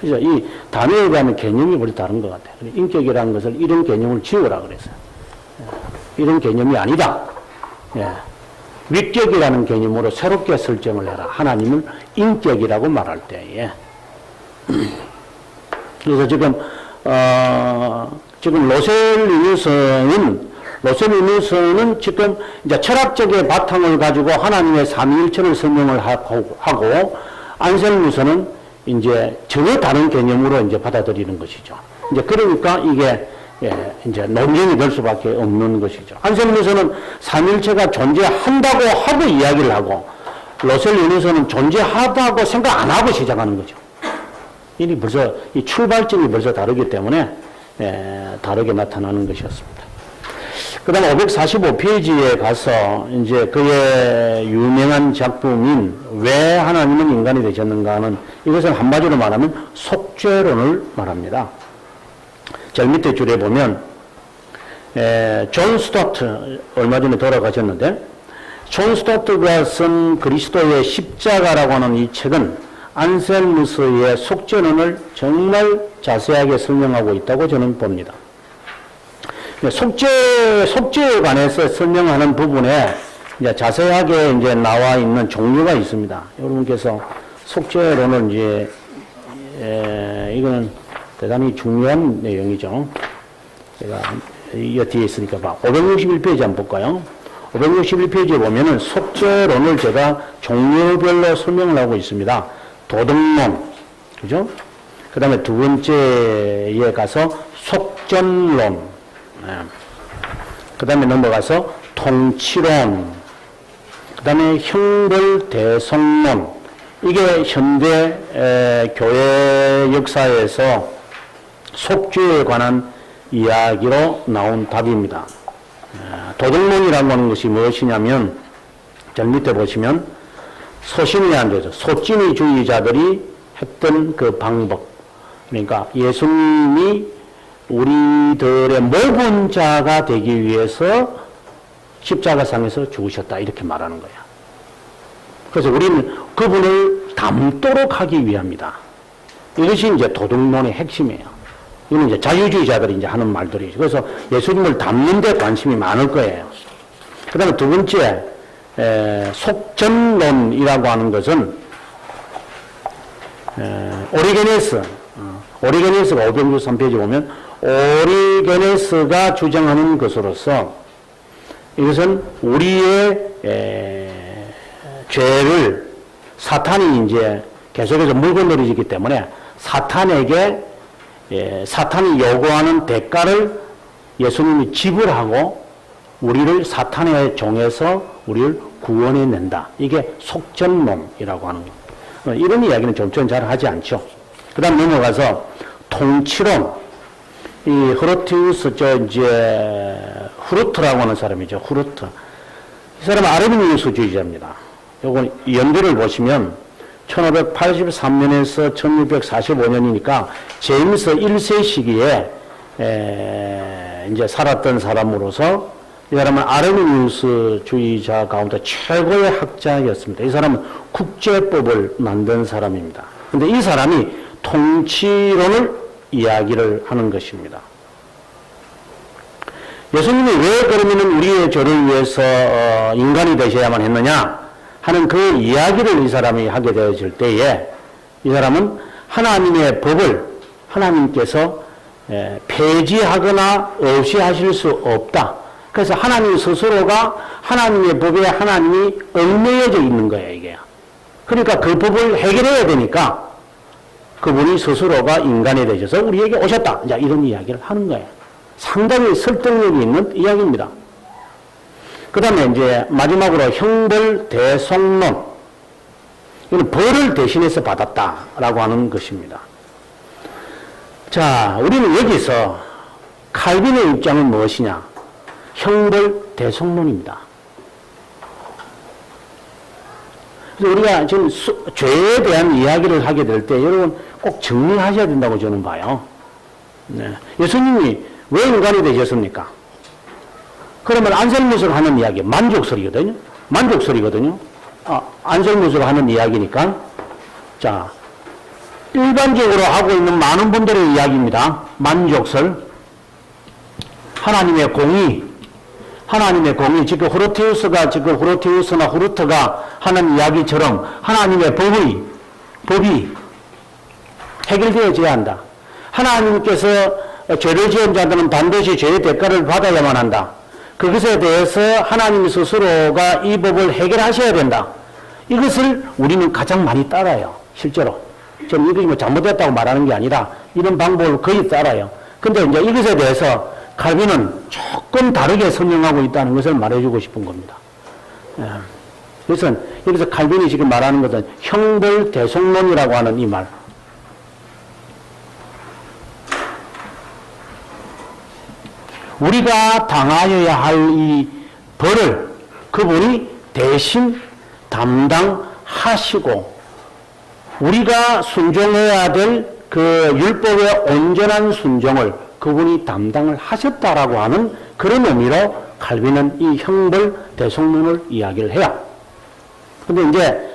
그래서 이 단어에 대한 개념이 벌써 다른 것 같아요. 인격이라는 것을 이런 개념을 지우라 그랬어요. 이런 개념이 아니다. 예. 위격이라는 개념으로 새롭게 설정을 해라. 하나님을 인격이라고 말할 때에. 그래서 지금 로셀리누스는 지금 이제 철학적인 바탕을 가지고 하나님의 삼위일체를 설명을 하고 안셀무스는 이제 전혀 다른 개념으로 이제 받아들이는 것이죠. 이제 그러니까 이게 이제 논쟁이 될 수밖에 없는 것이죠. 안셀무스는 삼일체가 존재한다고 하고 이야기를 하고 로셀리누스는 존재하다고 생각 안 하고 시작하는 거죠. 이 벌써 이 출발점이 벌써 다르기 때문에 다르게 나타나는 것이었습니다. 그 다음에 545페이지에 가서 이제 그의 유명한 작품인 왜 하나님은 인간이 되셨는가 하는 이것을 한마디로 말하면 속죄론을 말합니다. 저 밑에 줄에 보면 존 스튜어트 얼마 전에 돌아가셨는데 존 스튜어트가 쓴 그리스도의 십자가라고 하는 이 책은 안셀무스의 속죄론을 정말 자세하게 설명하고 있다고 저는 봅니다. 속죄에 관해서 설명하는 부분에 이제 자세하게 이제 나와 있는 종류가 있습니다. 여러분께서 속죄론을 이제, 이거는 대단히 중요한 내용이죠. 제가 이 뒤에 있으니까 561페이지 한번 볼까요? 561페이지에 보면은 속죄론을 제가 종류별로 설명을 하고 있습니다. 도덕론, 그죠? 그 다음에 두 번째에 가서 속전론, 그 다음에 넘어가서 통치론, 그 다음에 형벌대성론. 이게 현대 교회 역사에서 속죄에 관한 이야기로 나온 답입니다. 도덕론이라고 하는 것이 무엇이냐면 저 밑에 보시면 소신에 앉아서 소진의주의자들이 했던 그 방법, 그러니까 예수님이 우리들의 모분자가 되기 위해서 십자가상에서 죽으셨다 이렇게 말하는 거야. 그래서 우리는 그분을 닮도록 하기 위함이다. 이것이 이제 도덕론의 핵심이에요. 이건 이제 자유주의자들이 이제 하는 말들이죠. 그래서 예수님을 닮는 데 관심이 많을 거예요. 그 다음에 두 번째, 속전론이라고 하는 것은, 오리게네스가 563페이지 보면, 오리게네스가 주장하는 것으로서, 이것은 우리의, 죄를 사탄이 이제 계속해서 물건들이기 때문에 사탄에게 사탄이 요구하는 대가를 예수님이 지불하고 우리를 사탄의 종에서 우리를 구원해낸다. 이게 속전론이라고 하는 거. 이런 이야기는 좀 잘 하지 않죠. 그 다음 넘어가서 통치론. 이 흐르티우스, 후르트라고 하는 사람이죠. 후르트. 이 사람은 아르미니우스주의자입니다. 요건 연도를 보시면 1583년에서 1645년이니까 제임스 1세 시기에 이제 살았던 사람으로서 이 사람은 아르미니우스주의자 가운데 최고의 학자였습니다. 이 사람은 국제법을 만든 사람입니다. 근데 이 사람이 통치론을 이야기를 하는 것입니다. 예수님이 왜 그러면 우리의 죄를 위해서 인간이 되셔야만 했느냐 하는 그 이야기를 이 사람이 하게 되어질 때에 이 사람은 하나님의 법을 하나님께서 폐지하거나 없이 하실 수 없다. 그래서 하나님 스스로가 하나님의 법에 하나님이 얽매여져 있는 거예요, 이게. 그러니까 그 법을 해결해야 되니까 그분이 스스로가 인간이 되셔서 우리에게 오셨다. 이제 이런 이야기를 하는 거예요. 상당히 설득력이 있는 이야기입니다. 그 다음에 이제 마지막으로 형벌 대속론. 이건 벌을 대신해서 받았다라고 하는 것입니다. 자, 우리는 여기서 칼빈의 입장은 무엇이냐? 형벌 대속론입니다. 그래서 우리가 지금 죄에 대한 이야기를 하게 될 때 여러분 꼭 정리하셔야 된다고 저는 봐요. 네. 예수님이 왜 인간이 되셨습니까? 그러면 안설무술 하는 이야기, 만족설이거든요. 만족설이거든요. 안설무술 하는 이야기니까. 자, 일반적으로 하고 있는 많은 분들의 이야기입니다. 만족설. 하나님의 공의. 하나님의 공의. 지금 후르티우스나 후르트가 하는 이야기처럼 하나님의 법이 해결되어져야 한다. 하나님께서 죄를 지은 자들은 반드시 죄의 대가를 받아야만 한다. 그것에 대해서 하나님 스스로가 이 법을 해결하셔야 된다. 이것을 우리는 가장 많이 따라요. 실제로. 좀 이것이 뭐 잘못됐다고 말하는 게 아니라 이런 방법을 거의 따라요. 근데 이제 이것에 대해서 칼빈은 조금 다르게 설명하고 있다는 것을 말해주고 싶은 겁니다. 그래서 여기서 칼빈이 지금 말하는 것은 형벌 대속론이라고 하는 이 말. 우리가 당하여야 할 이 벌을 그분이 대신 담당하시고 우리가 순종해야 될 그 율법의 온전한 순종을 그분이 담당을 하셨다라고 하는 그런 의미로 칼빈은 이 형벌 대속론을 이야기를 해요. 근데 이제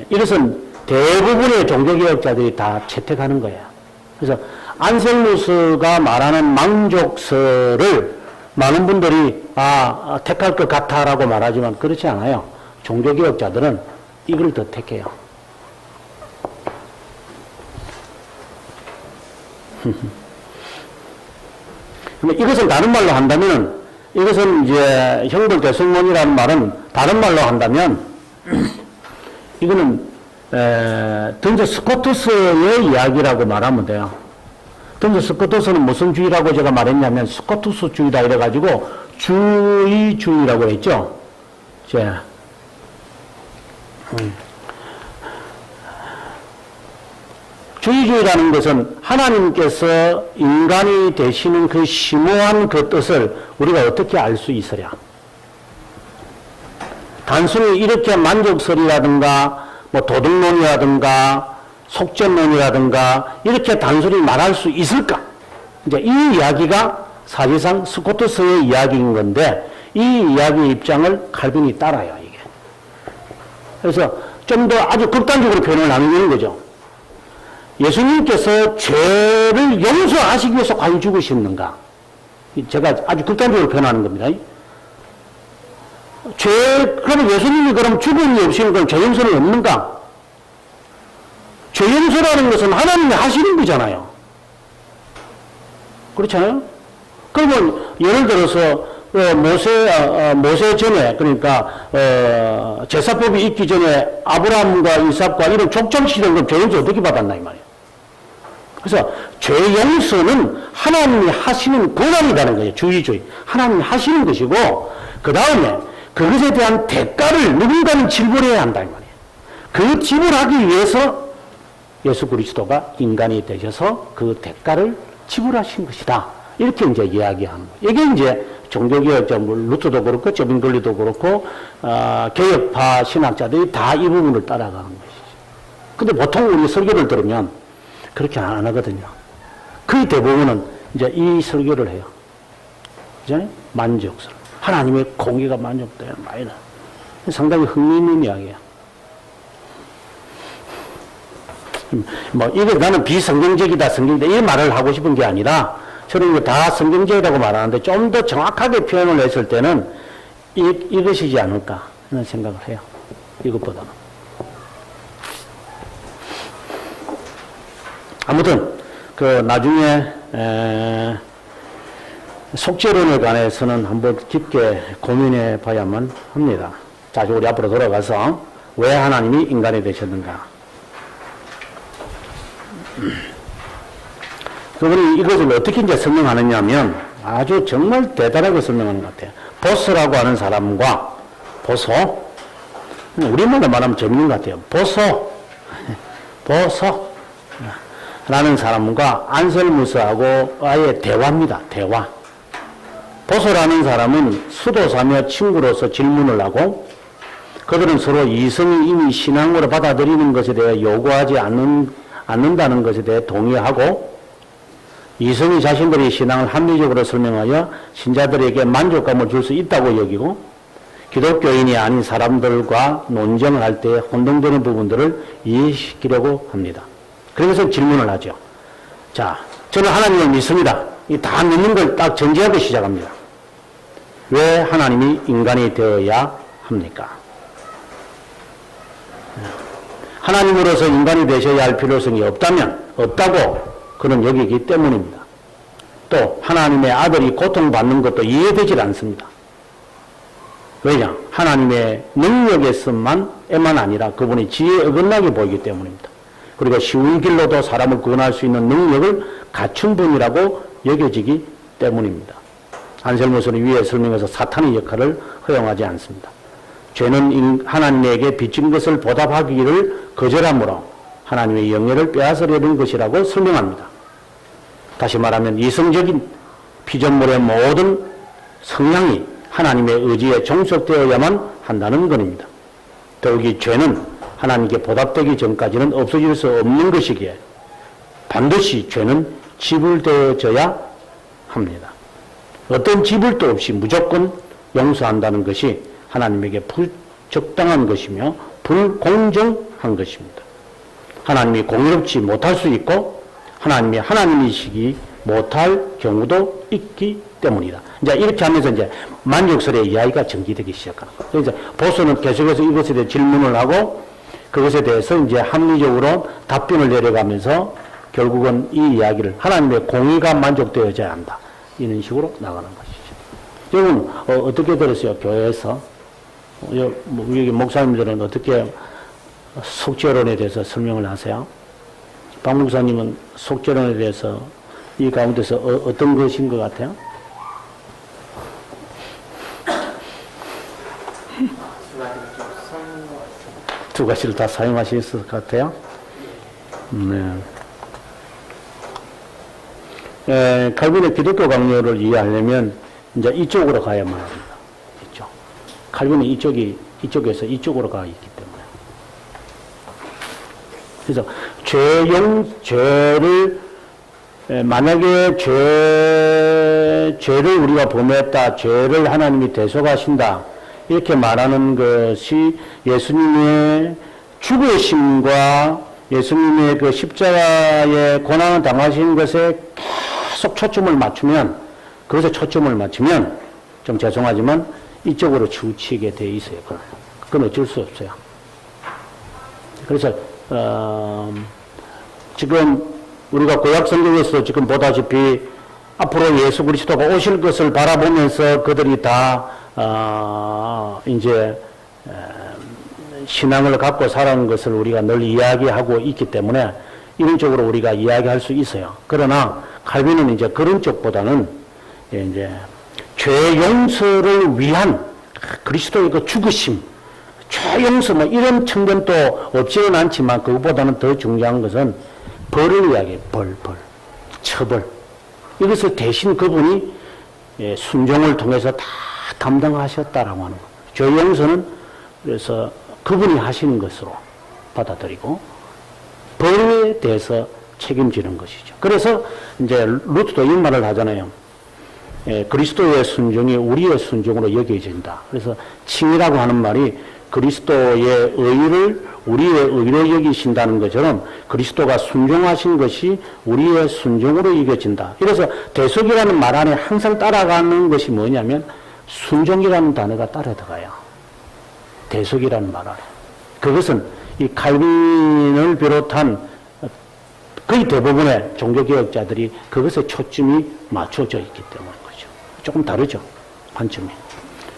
이것은 대부분의 종교개혁자들이 다 채택하는 거예요. 그래서 안셀무스가 말하는 만족설을 많은 분들이 택할 것 같아라고 말하지만 그렇지 않아요. 종교개혁자들은 이걸 더 택해요. 이것을 다른 말로 한다면 이것은 이제 형벌 대속론이라는 말은 다른 말로 한다면 이거는 던저 스코투스의 이야기라고 말하면 돼요. 던저 스코투스는 무슨 주의라고 제가 말했냐면 스코투스주의다 이래가지고 주의주의라고 했죠. 주의주의라는 것은 하나님께서 인간이 되시는 그 심오한 그 뜻을 우리가 어떻게 알 수 있으랴. 단순히 이렇게 만족설이라든가 뭐 도덕론이라든가 속전론이라든가 이렇게 단순히 말할 수 있을까? 이제 이 이야기가 사실상 스코투스의 이야기인 건데 이 이야기의 입장을 칼빈이 따라요, 이게. 그래서 좀 더 아주 극단적으로 표현을 하는 거죠. 예수님께서 죄를 용서하시기 위해서 과연 죽으셨는가? 제가 아주 극단적으로 표현하는 겁니다. 그럼 예수님이 그럼 죽음이 없이는 그럼 죄 용서는 없는가? 죄 용서라는 것은 하나님이 하시는 거잖아요. 그렇잖아요? 그러면 예를 들어서 모세 전에 그러니까 제사법이 있기 전에 아브라함과 이삭과 이런 족장시대는 죄 용서 어떻게 받았나 이 말이에요. 그래서 죄 용서는 하나님이 하시는 권한이라는 거예요. 주의주의. 하나님이 하시는 것이고, 그 다음에 그것에 대한 대가를 누군가는 지불해야 한다는 말이에요. 그 지불하기 위해서 예수 그리스도가 인간이 되셔서 그 대가를 지불하신 것이다. 이렇게 이제 이야기하는 거예요. 이게 이제 종교개혁자, 루터도 그렇고, 저빙글리도 그렇고, 개혁파 신학자들이 다 이 부분을 따라가는 것이죠. 근데 보통 우리 설교를 들으면 그렇게 안 하거든요. 거의 대부분은 이제 이 설교를 해요. 이제 만족설. 하나님의 공의가 만족돼요. 말이다. 상당히 흥미있는 이야기예요. 이게 나는 비성경적이다, 성경적이다, 이 말을 하고 싶은 게 아니라, 저는 이거 다 성경적이라고 말하는데, 좀 더 정확하게 표현을 했을 때는, 이것이지 않을까, 하는 생각을 해요. 이것보다는. 아무튼, 나중에, 속죄론에 관해서는 한번 깊게 고민해 봐야만 합니다. 자, 우리 앞으로 돌아가서, 왜 하나님이 인간이 되셨는가. 그분이 이것을 어떻게 이제 설명하느냐 하면 아주 정말 대단하게 설명하는 것 같아요. 보소라고 하는 사람과 보소, 우리말로 말하면 재밌는 것 같아요. 보소라는 사람과 안설무스하고 아예 대화입니다. 대화. 보소라는 사람은 수도사며 친구로서 질문을 하고, 그들은 서로 이성이 이미 신앙으로 받아들이는 것에 대해 요구하지 않는다는 것에 대해 동의하고, 이성이 자신들의 신앙을 합리적으로 설명하여 신자들에게 만족감을 줄 수 있다고 여기고, 기독교인이 아닌 사람들과 논쟁을 할 때 혼동되는 부분들을 이해시키려고 합니다. 그래서 질문을 하죠. 자, 저는 하나님을 믿습니다. 이 다 믿는 걸 딱 전제하고 시작합니다. 왜 하나님이 인간이 되어야 합니까? 하나님으로서 인간이 되셔야 할 필요성이 없다고 그는 여기기 때문입니다. 또 하나님의 아들이 고통받는 것도 이해되질 않습니다. 왜냐? 하나님의 능력에서만에만 아니라 그분이 지혜에 어긋나게 보이기 때문입니다. 그리고 쉬운 길로도 사람을 구원할 수 있는 능력을 갖춘 분이라고 여겨지기 때문입니다. 안셀무스는 위에 설명해서 사탄의 역할을 허용하지 않습니다. 죄는 하나님에게 빚진 것을 보답하기를 거절하므로 하나님의 영예를 빼앗으려는 것이라고 설명합니다. 다시 말하면 이성적인 피조물의 모든 성향이 하나님의 의지에 종속되어야만 한다는 것입니다. 더욱이 죄는 하나님께 보답되기 전까지는 없어질 수 없는 것이기에 반드시 죄는 지불되어져야 합니다. 어떤 지불도 없이 무조건 용서한다는 것이 하나님에게 불적당한 것이며 불공정한 것입니다. 하나님이 공의롭지 못할 수 있고 하나님이 하나님이시기 못할 경우도 있기 때문이다. 이제 이렇게 하면서 이제 만족설의 이야기가 전개되기 시작하는 거예요. 그래서 보수는 계속해서 이것에 대해 질문을 하고 그것에 대해서 이제 합리적으로 답변을 내려가면서 결국은 이 이야기를 하나님의 공의가 만족되어져야 한다. 이런 식으로 나가는 것이죠. 여러분 어떻게 들었어요? 교회에서 여기 목사님들은 어떻게 속죄론에 대해서 설명을 하세요? 박 목사님은 속죄론에 대해서 이 가운데서 어떤 것인 것 같아요? 두 가지를 다 사용하실 것 같아요? 네. 칼빈의 기독교 강요를 이해하려면 이제 이쪽으로 가야만 합니다. 이쪽. 칼빈은 이쪽에서 이쪽으로 가 있기 때문에. 그래서 죄를 만약에 죄를 우리가 범했다, 죄를 하나님이 대속하신다 이렇게 말하는 것이 예수님의 죽으심과 예수님의 그 십자가의 고난을 당하신 것에 계속 초점을 맞추면, 그것에 초점을 맞추면 좀 죄송하지만 이쪽으로 치우치게 돼 있어요. 그건 어쩔 수 없어요. 그래서 지금 우리가 구약 성경에서 지금 보다시피 앞으로 예수 그리스도가 오실 것을 바라보면서 그들이 다 이제 신앙을 갖고 살아가는 것을 우리가 늘 이야기하고 있기 때문에 이런 쪽으로 우리가 이야기할 수 있어요. 그러나 칼빈은 이제 그런 쪽보다는 이제 죄 용서를 위한 그리스도의 그 죽으심, 죄 용서 뭐 이런 측면도 없지는 않지만 그것보다는 더 중요한 것은 벌을 이야기해요. 벌, 처벌. 이것을 대신 그분이 순종을 통해서 다 담당하셨다라고 하는 거예요. 죄 용서는 그래서 그분이 하시는 것으로 받아들이고 벌에 대해서 책임지는 것이죠. 그래서 이제 루트도 이 말을 하잖아요. 그리스도의 순종이 우리의 순종으로 여겨진다. 그래서 칭이라고 하는 말이 그리스도의 의를 우리의 의로 여기신다는 것처럼 그리스도가 순종하신 것이 우리의 순종으로 여겨진다. 그래서 대속이라는 말 안에 항상 따라가는 것이 뭐냐면 순종이라는 단어가 따라 들어가요. 대속이라는 말 안에. 그것은 이 칼빈을 비롯한 거의 대부분의 종교개혁자들이 그것에 초점이 맞춰져 있기 때문인 거죠. 조금 다르죠. 관점이.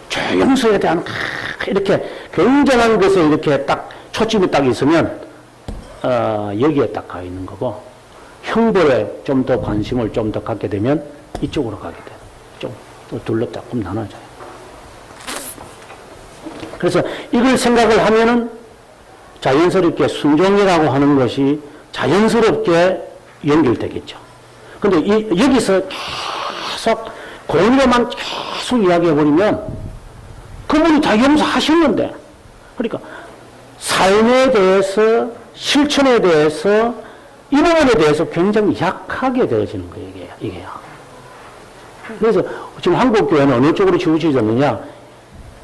죄 용서에 대한 이렇게 굉장한 것에 이렇게 딱 초점이 딱 있으면 여기에 딱 가 있는 거고 형벌에 좀 더 관심을 좀 더 갖게 되면 이쪽으로 가게 돼요. 좀 둘러 조금 나눠져요. 그래서 이걸 생각을 하면은 자연스럽게 순종이라고 하는 것이 자연스럽게 연결되겠죠. 근데 여기서 계속 공의로만 계속 이야기해버리면 그분이 다 용서하셨는데, 그러니까 삶에 대해서, 실천에 대해서, 이 부분에 대해서 굉장히 약하게 되어지는 거예요, 이게요. 그래서 지금 한국교회는 어느 쪽으로 치우쳐졌느냐?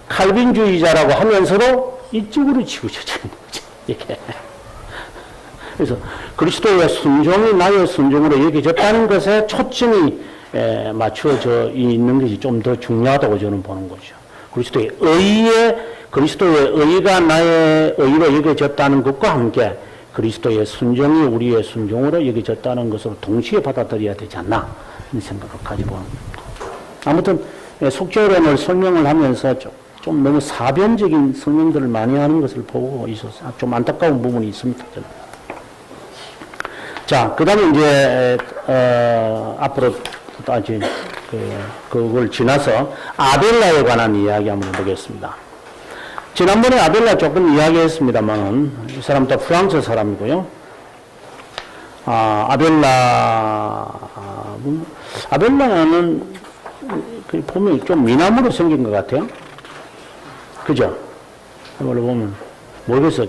칼빈주의자라고 하면서도 이쪽으로 치우쳐져 있는 거죠, 이게. 그래서 그리스도의 순종이 나의 순종으로 여겨졌다는 것에 초점이 맞춰져 있는 것이 좀 더 중요하다고 저는 보는 거죠. 그리스도의 의가 나의 의로 여겨졌다는 것과 함께 그리스도의 순종이 우리의 순종으로 여겨졌다는 것으로 동시에 받아들여야 되지 않나 이런 생각을 가지고 아무튼 속죄론을 설명을 하면서 좀 너무 사변적인 설명들을 많이 하는 것을 보고 있어서 좀 안타까운 부분이 있습니다. 저는. 자, 그 다음에 이제 앞으로 아직 그걸 지나서 아벨라에 관한 이야기 한번 해보겠습니다. 지난번에 아벨라 조금 이야기했습니다만 이 사람도 프랑스 사람이고요. 아벨라는 보면 좀 미남으로 생긴 것 같아요. 그죠? 이걸로 보면 모르겠어.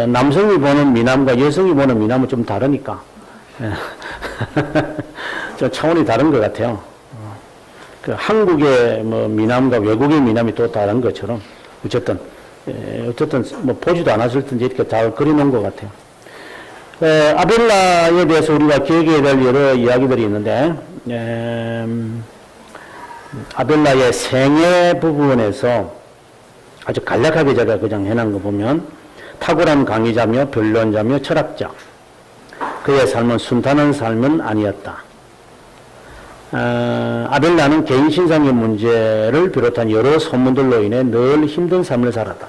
남성이 보는 미남과 여성이 보는 미남은 좀 다르니까. 저 차원이 다른 것 같아요. 그 한국의 뭐 미남과 외국의 미남이 또 다른 것처럼 어쨌든 뭐 보지도 않았을 텐데 이렇게 잘 그려놓은 것 같아요. 아벨라에 대해서 우리가 기억해야 될 여러 이야기들이 있는데 아벨라의 생애 부분에서 아주 간략하게 제가 그냥 해놓은 거 보면 탁월한 강의자며 변론자며 철학자. 그의 삶은 순탄한 삶은 아니었다. 아벨라는 개인 신상의 문제를 비롯한 여러 소문들로 인해 늘 힘든 삶을 살았다.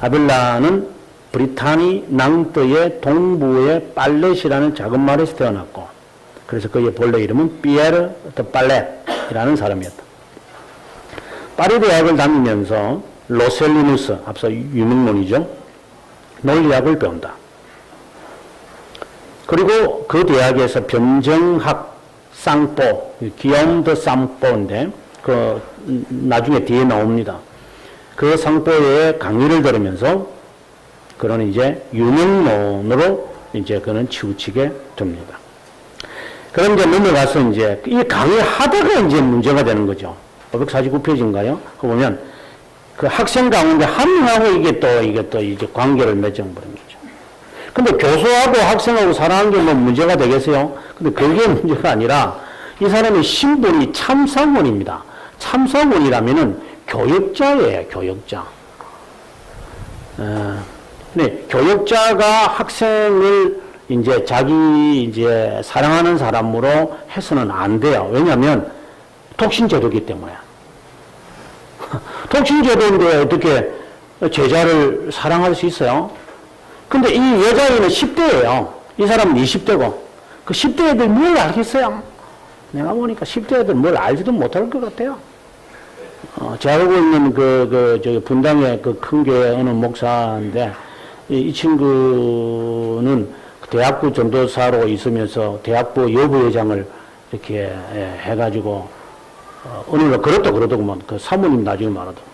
아벨라는 브리타니 낭뜨의 동부의 빨렛이라는 작은 마을에서 태어났고 그래서 그의 본래 이름은 피에르 드 빨렛이라는 사람이었다. 파리 대학을 다니면서 로셀리누스, 앞서 유명론이죠. 논리학을 배운다. 그리고 그 대학에서 변정학 쌍뽀, 기욤 드 쌍뽀인데, 나중에 뒤에 나옵니다. 그 쌍뽀의 강의를 들으면서, 그는 이제 유명론으로 이제 그는 치우치게 됩니다. 그럼 이제 넘어가서 이제, 이 강의 하다가 이제 문제가 되는 거죠. 549페이지인가요? 그 보면, 그 학생 가운데 한 명하고 이게 또 이제 관계를 맺어버린 거죠. 근데 교수하고 학생하고 살아가는 게 뭐 문제가 되겠어요? 근데 그게 문제가 아니라 이 사람의 신분이 참사원입니다. 참사원이라면은 교역자예요, 교역자. 네, 교역자가 학생을 이제 자기 이제 사랑하는 사람으로 해서는 안 돼요. 왜냐하면 독신제도이기 때문에. 독신제도인데 어떻게 제자를 사랑할 수 있어요? 근데 이 여자애는 10대예요. 이 사람은 20대고. 그 10대 애들 뭘 알겠어요? 내가 보니까 10대 애들 뭘 알지도 못할 것 같아요. 제가 알고 있는 저기 분당의 그 큰 교회 어느 목사인데, 이 친구는 대학부 전도사로 있으면서 대학부 여부회장을 이렇게 해가지고, 오늘날 그러더구먼. 그 사모님 나중에 말하더구먼.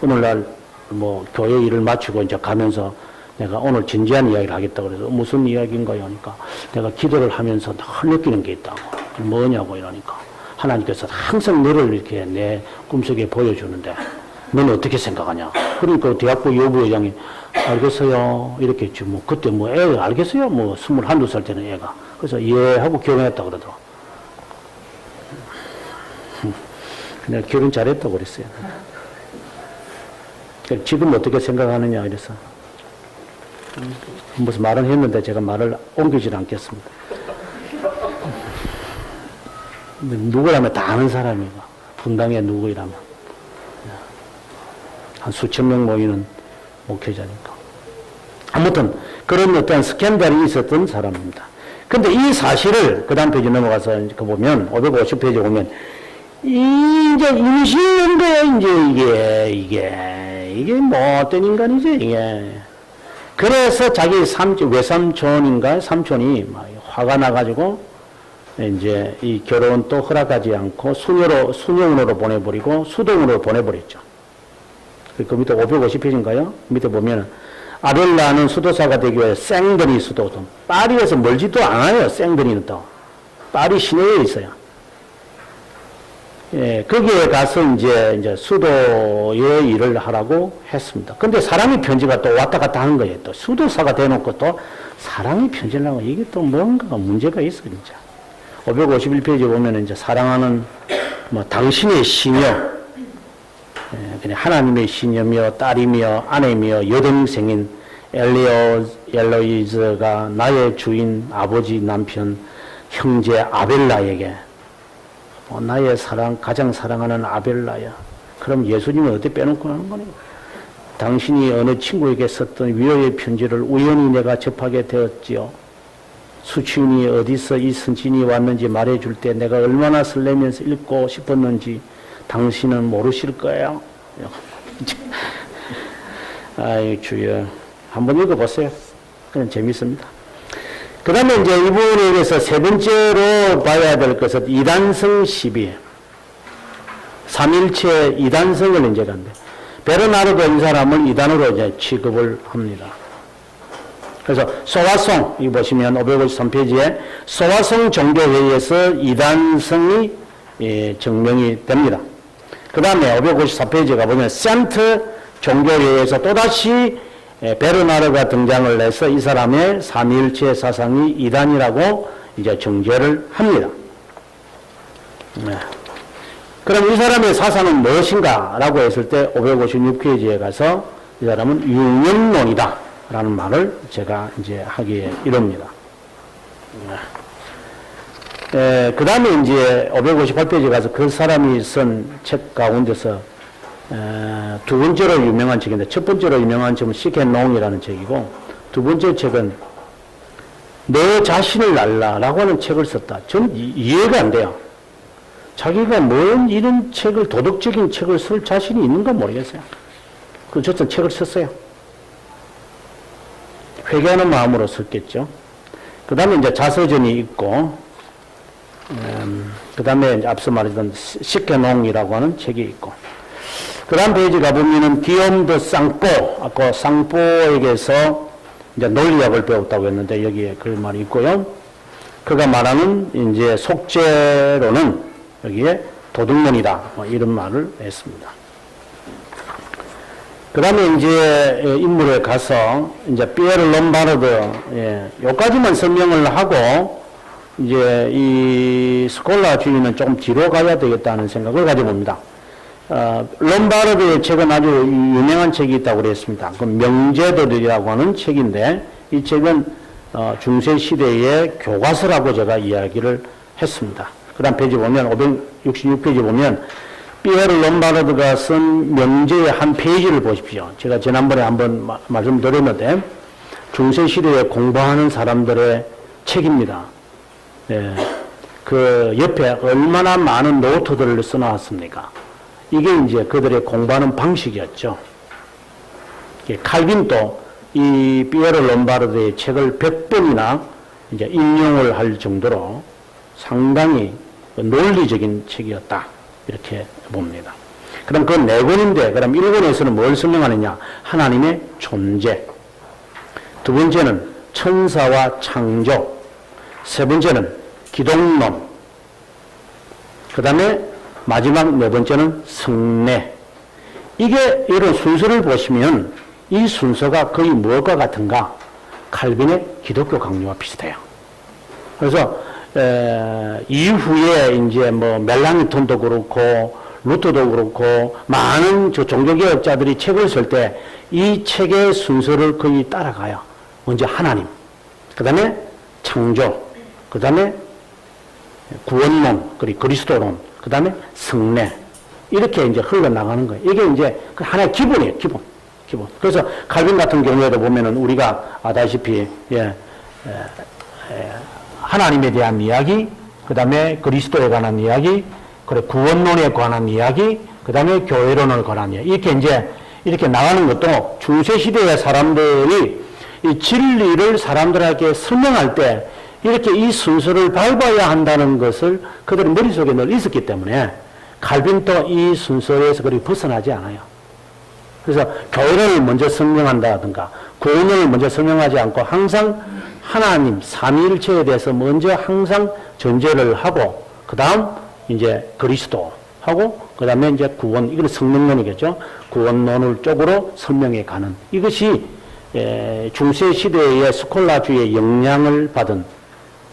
오늘날 뭐 교회 일을 마치고 이제 가면서 내가 오늘 진지한 이야기를 하겠다 그래서 무슨 이야기인가요? 하니까 내가 기도를 하면서 늘 느끼는 게 있다고. 뭐냐고 이러니까 하나님께서 항상 너를 이렇게 내 꿈속에 보여주는데 너는 어떻게 생각하냐? 그러니까 대학부 여부회장이 알겠어요. 이렇게 했지. 뭐 그때 뭐 애가 알겠어요. 뭐 21~22살 때는 애가. 그래서 예 하고 결혼했다 그러더라고. 내가 결혼 잘했다고 그랬어요. 지금 어떻게 생각하느냐 이래서 무슨 말은 했는데 제가 말을 옮기질 않겠습니다. 누구라면 다 아는 사람이고 분당에 누구이라면 한 수천 명 모이는 목회자니까. 아무튼 그런 어떤 스캔들이 있었던 사람입니다. 근데 이 사실을 그 다음 페이지 넘어가서 보면 550페이지 보면 이제 임신인 거야. 이게 뭐 어떤 인간이지 이게. 그래서 자기 외삼촌인가 삼촌이 막 화가 나가지고 이제 이 결혼 또 허락하지 않고 수녀원으로 보내버리고 수동으로 보내버렸죠. 그 밑에 550페이지인가요? 밑에 보면 아벨라는 수도사가 되기 위해 생더니 수도도 파리에서 멀지도 않아요. 생더니는 또 파리 시내에 있어요. 예, 거기에 가서 이제 수도의 일을 하라고 했습니다. 근데 사랑의 편지가 또 왔다 갔다 하는 거예요. 또 수도사가 대놓고 또 사랑의 편지를 하고 이게 또 뭔가 문제가 있어, 진짜. 551페이지 보면 이제 사랑하는 뭐 당신의 시녀, 예, 그냥 하나님의 시녀며 딸이며 아내며 여동생인 엘로이즈가 나의 주인 아버지 남편 형제 아벨라에게 나의 가장 사랑하는 아벨라야. 그럼 예수님은 어디 빼놓고 하는 거니? 당신이 어느 친구에게 썼던 위로의 편지를 우연히 내가 접하게 되었지요. 수치인이 어디서 이 선진이 왔는지 말해줄 때 내가 얼마나 설레면서 읽고 싶었는지 당신은 모르실 거예요. 아이 주여, 한번 읽어보세요. 그냥 재밌습니다. 그 다음에 이제 이분에 대해서 세 번째로 봐야 될 것은 이단성 시비. 삼일체 이단성을 이제 간대. 베르나르도 이 사람을 이단으로 이제 취급을 합니다. 그래서 소화송, 이 보시면 553페이지에 소화송 종교회의에서 이단성이 증명이 됩니다. 그 다음에 554페이지에 가보면 센트 종교회의에서 또다시 베르나르가 등장을 해서 이 사람의 삼위일체 사상이 이단이라고 이제 정죄를 합니다. 네. 그럼 이 사람의 사상은 무엇인가? 라고 했을 때 556페이지에 가서 이 사람은 융영론이다 라는 말을 제가 이제 하기에 이릅니다. 네. 그 다음에 이제 558페이지에 가서 그 사람이 쓴 책 가운데서 두 번째로 유명한 책인데 첫 번째로 유명한 책은 시켄농이라는 책이고 두 번째 책은 너 자신을 알라라고 하는 책을 썼다. 전 이해가 안 돼요. 자기가 뭔 이런 책을 도덕적인 책을 쓸 자신이 있는가 모르겠어요. 그래서 어떤 책을 썼어요. 회개하는 마음으로 썼겠죠. 그 다음에 이제 자서전이 있고 그 다음에 앞서 말했던 시켄농이라고 하는 책이 있고 그 다음 페이지 가보면은 기욤 드 쌍뽀, 아까 쌍뽀에게서 이제 논리학을 배웠다고 했는데 여기에 그 말이 있고요. 그가 말하는 이제 속죄로는 여기에 도덕론이다. 뭐 이런 말을 했습니다. 그 다음에 이제 인물에 가서 이제 피에르 롬바르드, 요까지만 설명을 하고 이제 이 스콜라주의는 조금 뒤로 가야 되겠다는 생각을 가져봅니다. 롬바르드의 책은 아주 유명한 책이 있다고 그랬습니다. 그 명제도들이라고 하는 책인데 이 책은 중세시대의 교과서라고 제가 이야기를 했습니다. 그 다음 페이지 보면 566페이지 보면 피에르 롬바르드가 쓴 명제의 한 페이지를 보십시오. 제가 지난번에 한번 말씀드렸는데 중세시대에 공부하는 사람들의 책입니다. 예, 그 옆에 얼마나 많은 노트들을 써놨습니까? 이게 이제 그들의 공부하는 방식이었죠. 칼빈도 이 피에르 롬바르드의 책을 100번이나 이제 인용을 할 정도로 상당히 논리적인 책이었다. 이렇게 봅니다. 그럼 그 네 권인데, 그럼 1권에서는 뭘 설명하느냐? 하나님의 존재. 두 번째는 천사와 창조. 세 번째는 기독론. 그 다음에 마지막 네 번째는 성례. 이게 이런 순서를 보시면 이 순서가 거의 무엇과 같은가? 칼빈의 기독교 강요와 비슷해요. 그래서 이후에 이제 뭐 멜랑이톤도 그렇고 루터도 그렇고 많은 저 종교개혁자들이 책을 쓸 때 이 책의 순서를 거의 따라가요. 먼저 하나님, 그 다음에 창조, 그 다음에 구원론, 그리고 그리스도론, 그 다음에 성례. 이렇게 이제 흘러나가는 거예요. 이게 이제 하나의 기본이에요. 기본. 그래서 칼빈 같은 경우에도 보면은 우리가 아다시피 하나님에 대한 이야기, 그 다음에 그리스도에 관한 이야기, 그래 구원론에 관한 이야기, 그 다음에 교회론에 관한 이야기, 이렇게 이제 이렇게 나가는 것도 중세 시대의 사람들이 이 진리를 사람들에게 설명할 때 이렇게 이 순서를 밟아야 한다는 것을 그들의 머릿속에 늘 있었기 때문에 칼빈도 이 순서에서 그리 벗어나지 않아요. 그래서 교회론을 먼저 설명한다든가 구원론을 먼저 설명하지 않고 항상 하나님 삼위일체에 대해서 먼저 항상 전제를 하고 그 다음 이제 그리스도 하고 그 다음에 이제 구원, 이건 성령론이겠죠. 구원론을 쪽으로 설명해 가는 이것이 중세 시대의 스콜라주의 영향을 받은.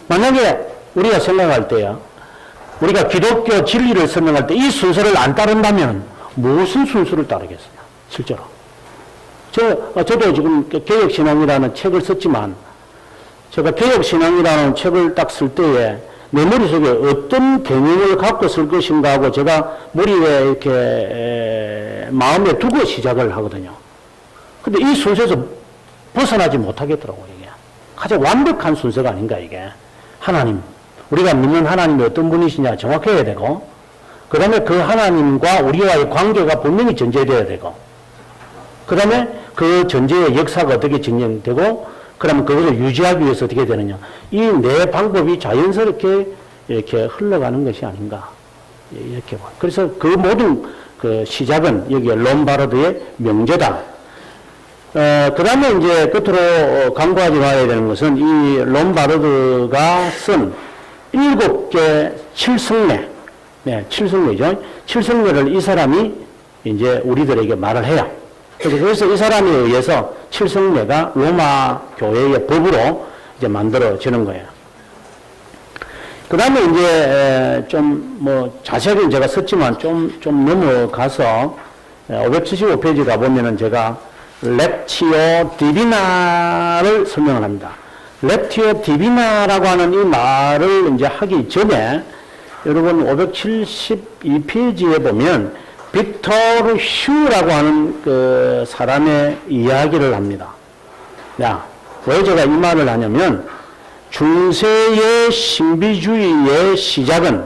만약에 우리가 생각할 때요, 우리가 기독교 진리를 설명할 때 이 순서를 안 따른다면 무슨 순서를 따르겠어요? 실제로. 저도 지금 개혁신앙이라는 책을 썼지만 제가 개혁신앙이라는 책을 딱 쓸 때에 내 머릿속에 어떤 개념을 갖고 쓸 것인가 하고 제가 머리에 이렇게 마음에 두고 시작을 하거든요. 근데 이 순서에서 벗어나지 못하겠더라고요, 이게. 가장 완벽한 순서가 아닌가, 이게. 하나님. 우리가 믿는 하나님이 어떤 분이시냐 정확해야 되고, 그 다음에 그 하나님과 우리와의 관계가 분명히 전제되어야 되고, 그 다음에 그 전제의 역사가 어떻게 진행되고, 그러면 그것을 유지하기 위해서 어떻게 되느냐. 이 네 방법이 자연스럽게 이렇게 흘러가는 것이 아닌가. 이렇게 봐요. 그래서 그 모든 그 시작은 여기 롬바르드의 명제다. 그 다음에 이제 끝으로 강구하지 말아야 되는 것은 이 롬바르드가 쓴 7개 칠성례. 네, 칠성례죠. 칠성례를 이 사람이 이제 우리들에게 말을 해요. 그래서 이 사람에 의해서 칠성례가 로마 교회의 법으로 이제 만들어지는 거예요. 그 다음에 이제 좀 뭐 자세하게 제가 썼지만 좀 넘어가서 575페이지 가보면은 제가 렉티오 디비나를 설명을 합니다. 렉티오 디비나라고 하는 이 말을 이제 하기 전에 여러분 572페이지에 보면 빅토르 휴라고 하는 그 사람의 이야기를 합니다. 야, 왜 제가 이 말을 하냐면 중세의 신비주의의 시작은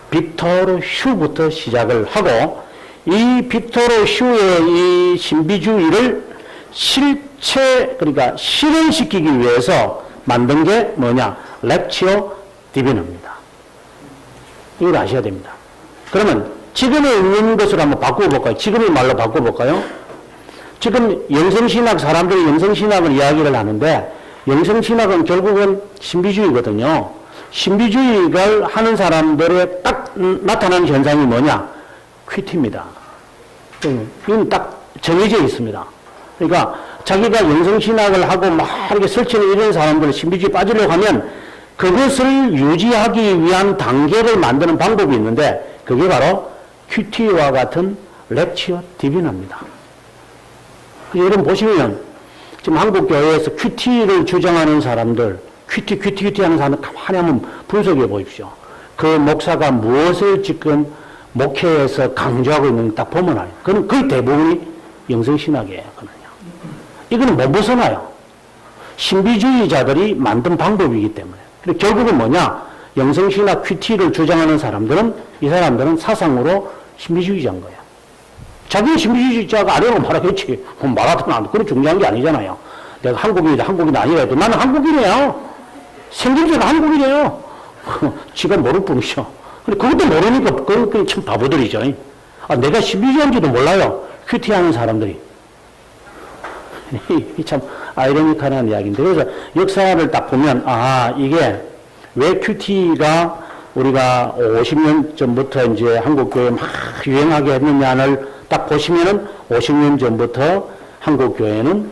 빅토르 휴부터 시작을 하고 이 빅토르 휴의 이 신비주의를 실체, 그러니까 실현시키기 위해서 만든 게 뭐냐? 렉티오 디비나입니다. 이걸 아셔야 됩니다. 그러면 지금에 있는 것을 한번 바꿔볼까요? 지금의 말로 바꿔볼까요? 지금 영성신학, 사람들이 영성신학을 이야기를 하는데 영성신학은 결국은 신비주의거든요. 신비주의를 하는 사람들의 딱 나타나는 현상이 뭐냐? 퀴티입니다. 이건 딱 정해져 있습니다. 그러니까 자기가 영성신학을 하고 막 이렇게 설치는 이런 사람들 신비주의 빠지려고 하면 그것을 유지하기 위한 단계를 만드는 방법이 있는데 그게 바로 큐티와 같은 렉티오 디비나입니다. 여러분 보시면 지금 한국 교회에서 큐티를 주장하는 사람들, 큐티 하는 사람들 가만히 한번 분석해 보십시오. 그 목사가 무엇을 지금 목회에서 강조하고 있는 거 딱 보면 알아요. 그건 거의 대부분이 영성신학이에요. 이거는 못 벗어나요. 신비주의자들이 만든 방법이기 때문에. 그리고 결국은 뭐냐? 영성신학 큐티를 주장하는 사람들은, 이 사람들은 사상으로 신비주의자인 거예요. 자기는 신비주의자가 아니라고 말하겠지. 말하든 안 돼. 그건 중요한 게 아니잖아요. 내가 한국인 아니라도 나는 한국인이에요. 생김새가 한국인이에요. 지가 모를 뿐이죠. 근데 그것도 모르니까 그건 참 바보들이죠. 내가 신비주의인지도 몰라요. 큐티 하는 사람들이. 참 아이러니컬한 이야기인데, 그래서 역사를 딱 보면 이게 왜 큐티가 우리가 50년 전부터 이제 한국교회에 막 유행하게 했느냐를 딱 보시면은 50년 전부터 한국교회는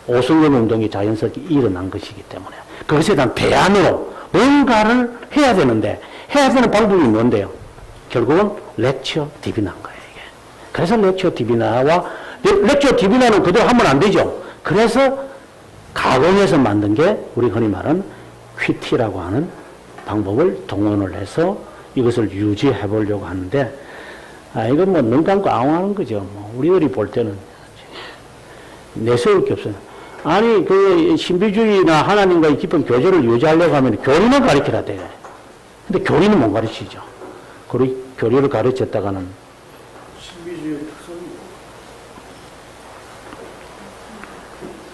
오순절 운동이 자연스럽게 일어난 것이기 때문에 그것에 대한 대안으로 뭔가를 해야 되는데 해야 되는 방법이 뭔데요? 결국은 렉처 디비나인 거예요, 이게. 그래서 렉처 디비나와 렉처 디비나는 그대로 하면 안 되죠. 그래서 가공해서 만든 게 우리 흔히 말하는 큐티라고 하는 방법을 동원을 해서 이것을 유지해 보려고 하는데, 이건 뭐 눈 감고 앙하는 거죠. 우리들이 볼 때는 내세울 게 없어요. 아니, 그 신비주의나 하나님과의 깊은 교제를 유지하려고 하면 교리만 가르쳐야 돼. 근데 교리는 못 가르치죠. 교리를 가르쳤다가는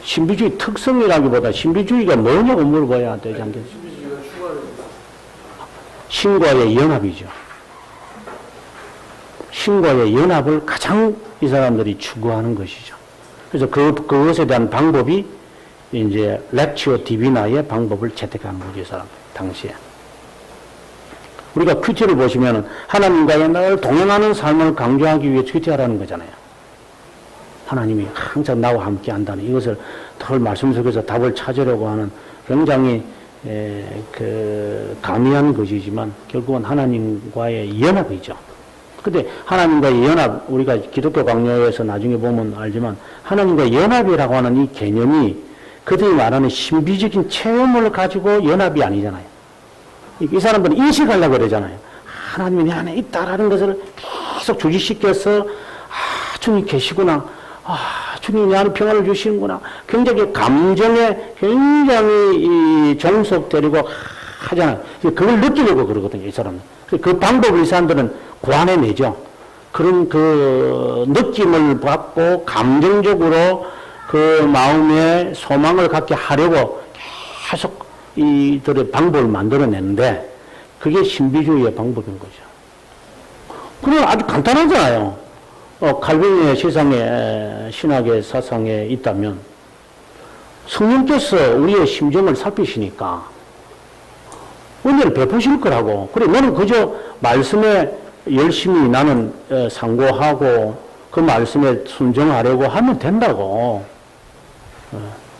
신비주의 특성이라기보다 신비주의가 뭐냐고 물어봐야 되지 않겠어요? 신과의 연합이죠. 신과의 연합을 가장 이 사람들이 추구하는 것이죠. 그래서 그것에 대한 방법이 이제 렉치오 디비나의 방법을 채택하는 거죠, 이 사람 당시에. 우리가 큐티를 보시면 하나님과의 늘 동행하는 삶을 강조하기 위해 큐티하라는 거잖아요. 하나님이 항상 나와 함께 한다는 이것을 덜 말씀 속에서 답을 찾으려고 하는 굉장히 가미한 것이지만 결국은 하나님과의 연합이죠. 근데 하나님과의 연합, 우리가 기독교 강요에서 나중에 보면 알지만 하나님과의 연합이라고 하는 이 개념이 그들이 말하는 신비적인 체험을 가지고 연합이 아니잖아요. 이 사람들은 인식하려고 그러잖아요. 하나님이 내 안에 있다라는 것을 계속 주지시켜서 주님 계시구나. 주님이 내 안에 평안을 주시는구나. 굉장히 감정에 굉장히 종속되려고 하잖아요. 그걸 느끼려고 그러거든요, 이 사람은. 그 방법을 이 사람들은 고안해내죠. 그런 그 느낌을 받고 감정적으로 그 마음에 소망을 갖게 하려고 계속 이들의 방법을 만들어내는데 그게 신비주의의 방법인 거죠. 그럼 아주 간단하잖아요. 칼빈의 세상에 신학의 사상에 있다면 성령께서 우리의 심정을 살피시니까 은혜를 베푸실 거라고. 그래, 너는 그저 말씀에 열심히 나는 상고하고 그 말씀에 순종하려고 하면 된다고.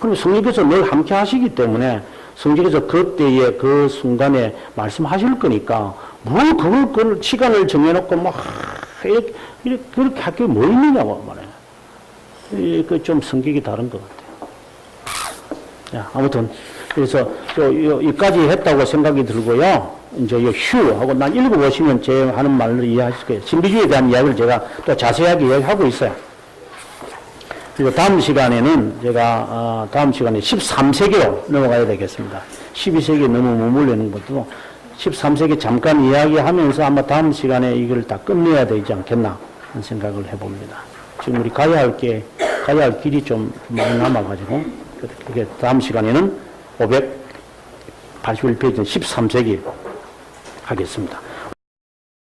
그럼 성령께서 늘 함께 하시기 때문에 성령께서 그때에 그 순간에 말씀하실 거니까 뭘 그걸 시간을 정해놓고 막 이렇게 그렇게 할 게 뭐 있느냐고 말해요. 그 좀 성격이 다른 것 같아요. 야, 아무튼 그래서 여기까지 했다고 생각이 들고요. 이제 휴하고 난 읽어보시면 제 하는 말을 이해하실 거예요. 신비주의에 대한 이야기를 제가 또 자세하게 이야기하고 있어요. 그리고 다음 시간에는 제가 다음 시간에 13세기로 넘어가야 되겠습니다. 12세기에 너무 머물려는 것도 13세기 잠깐 이야기하면서 아마 다음 시간에 이걸 다 끝내야 되지 않겠나 하는 생각을 해봅니다. 지금 우리 가야 할 길이 좀 많이 남아가지고 그게 다음 시간에는 581페이지 13세기 하겠습니다.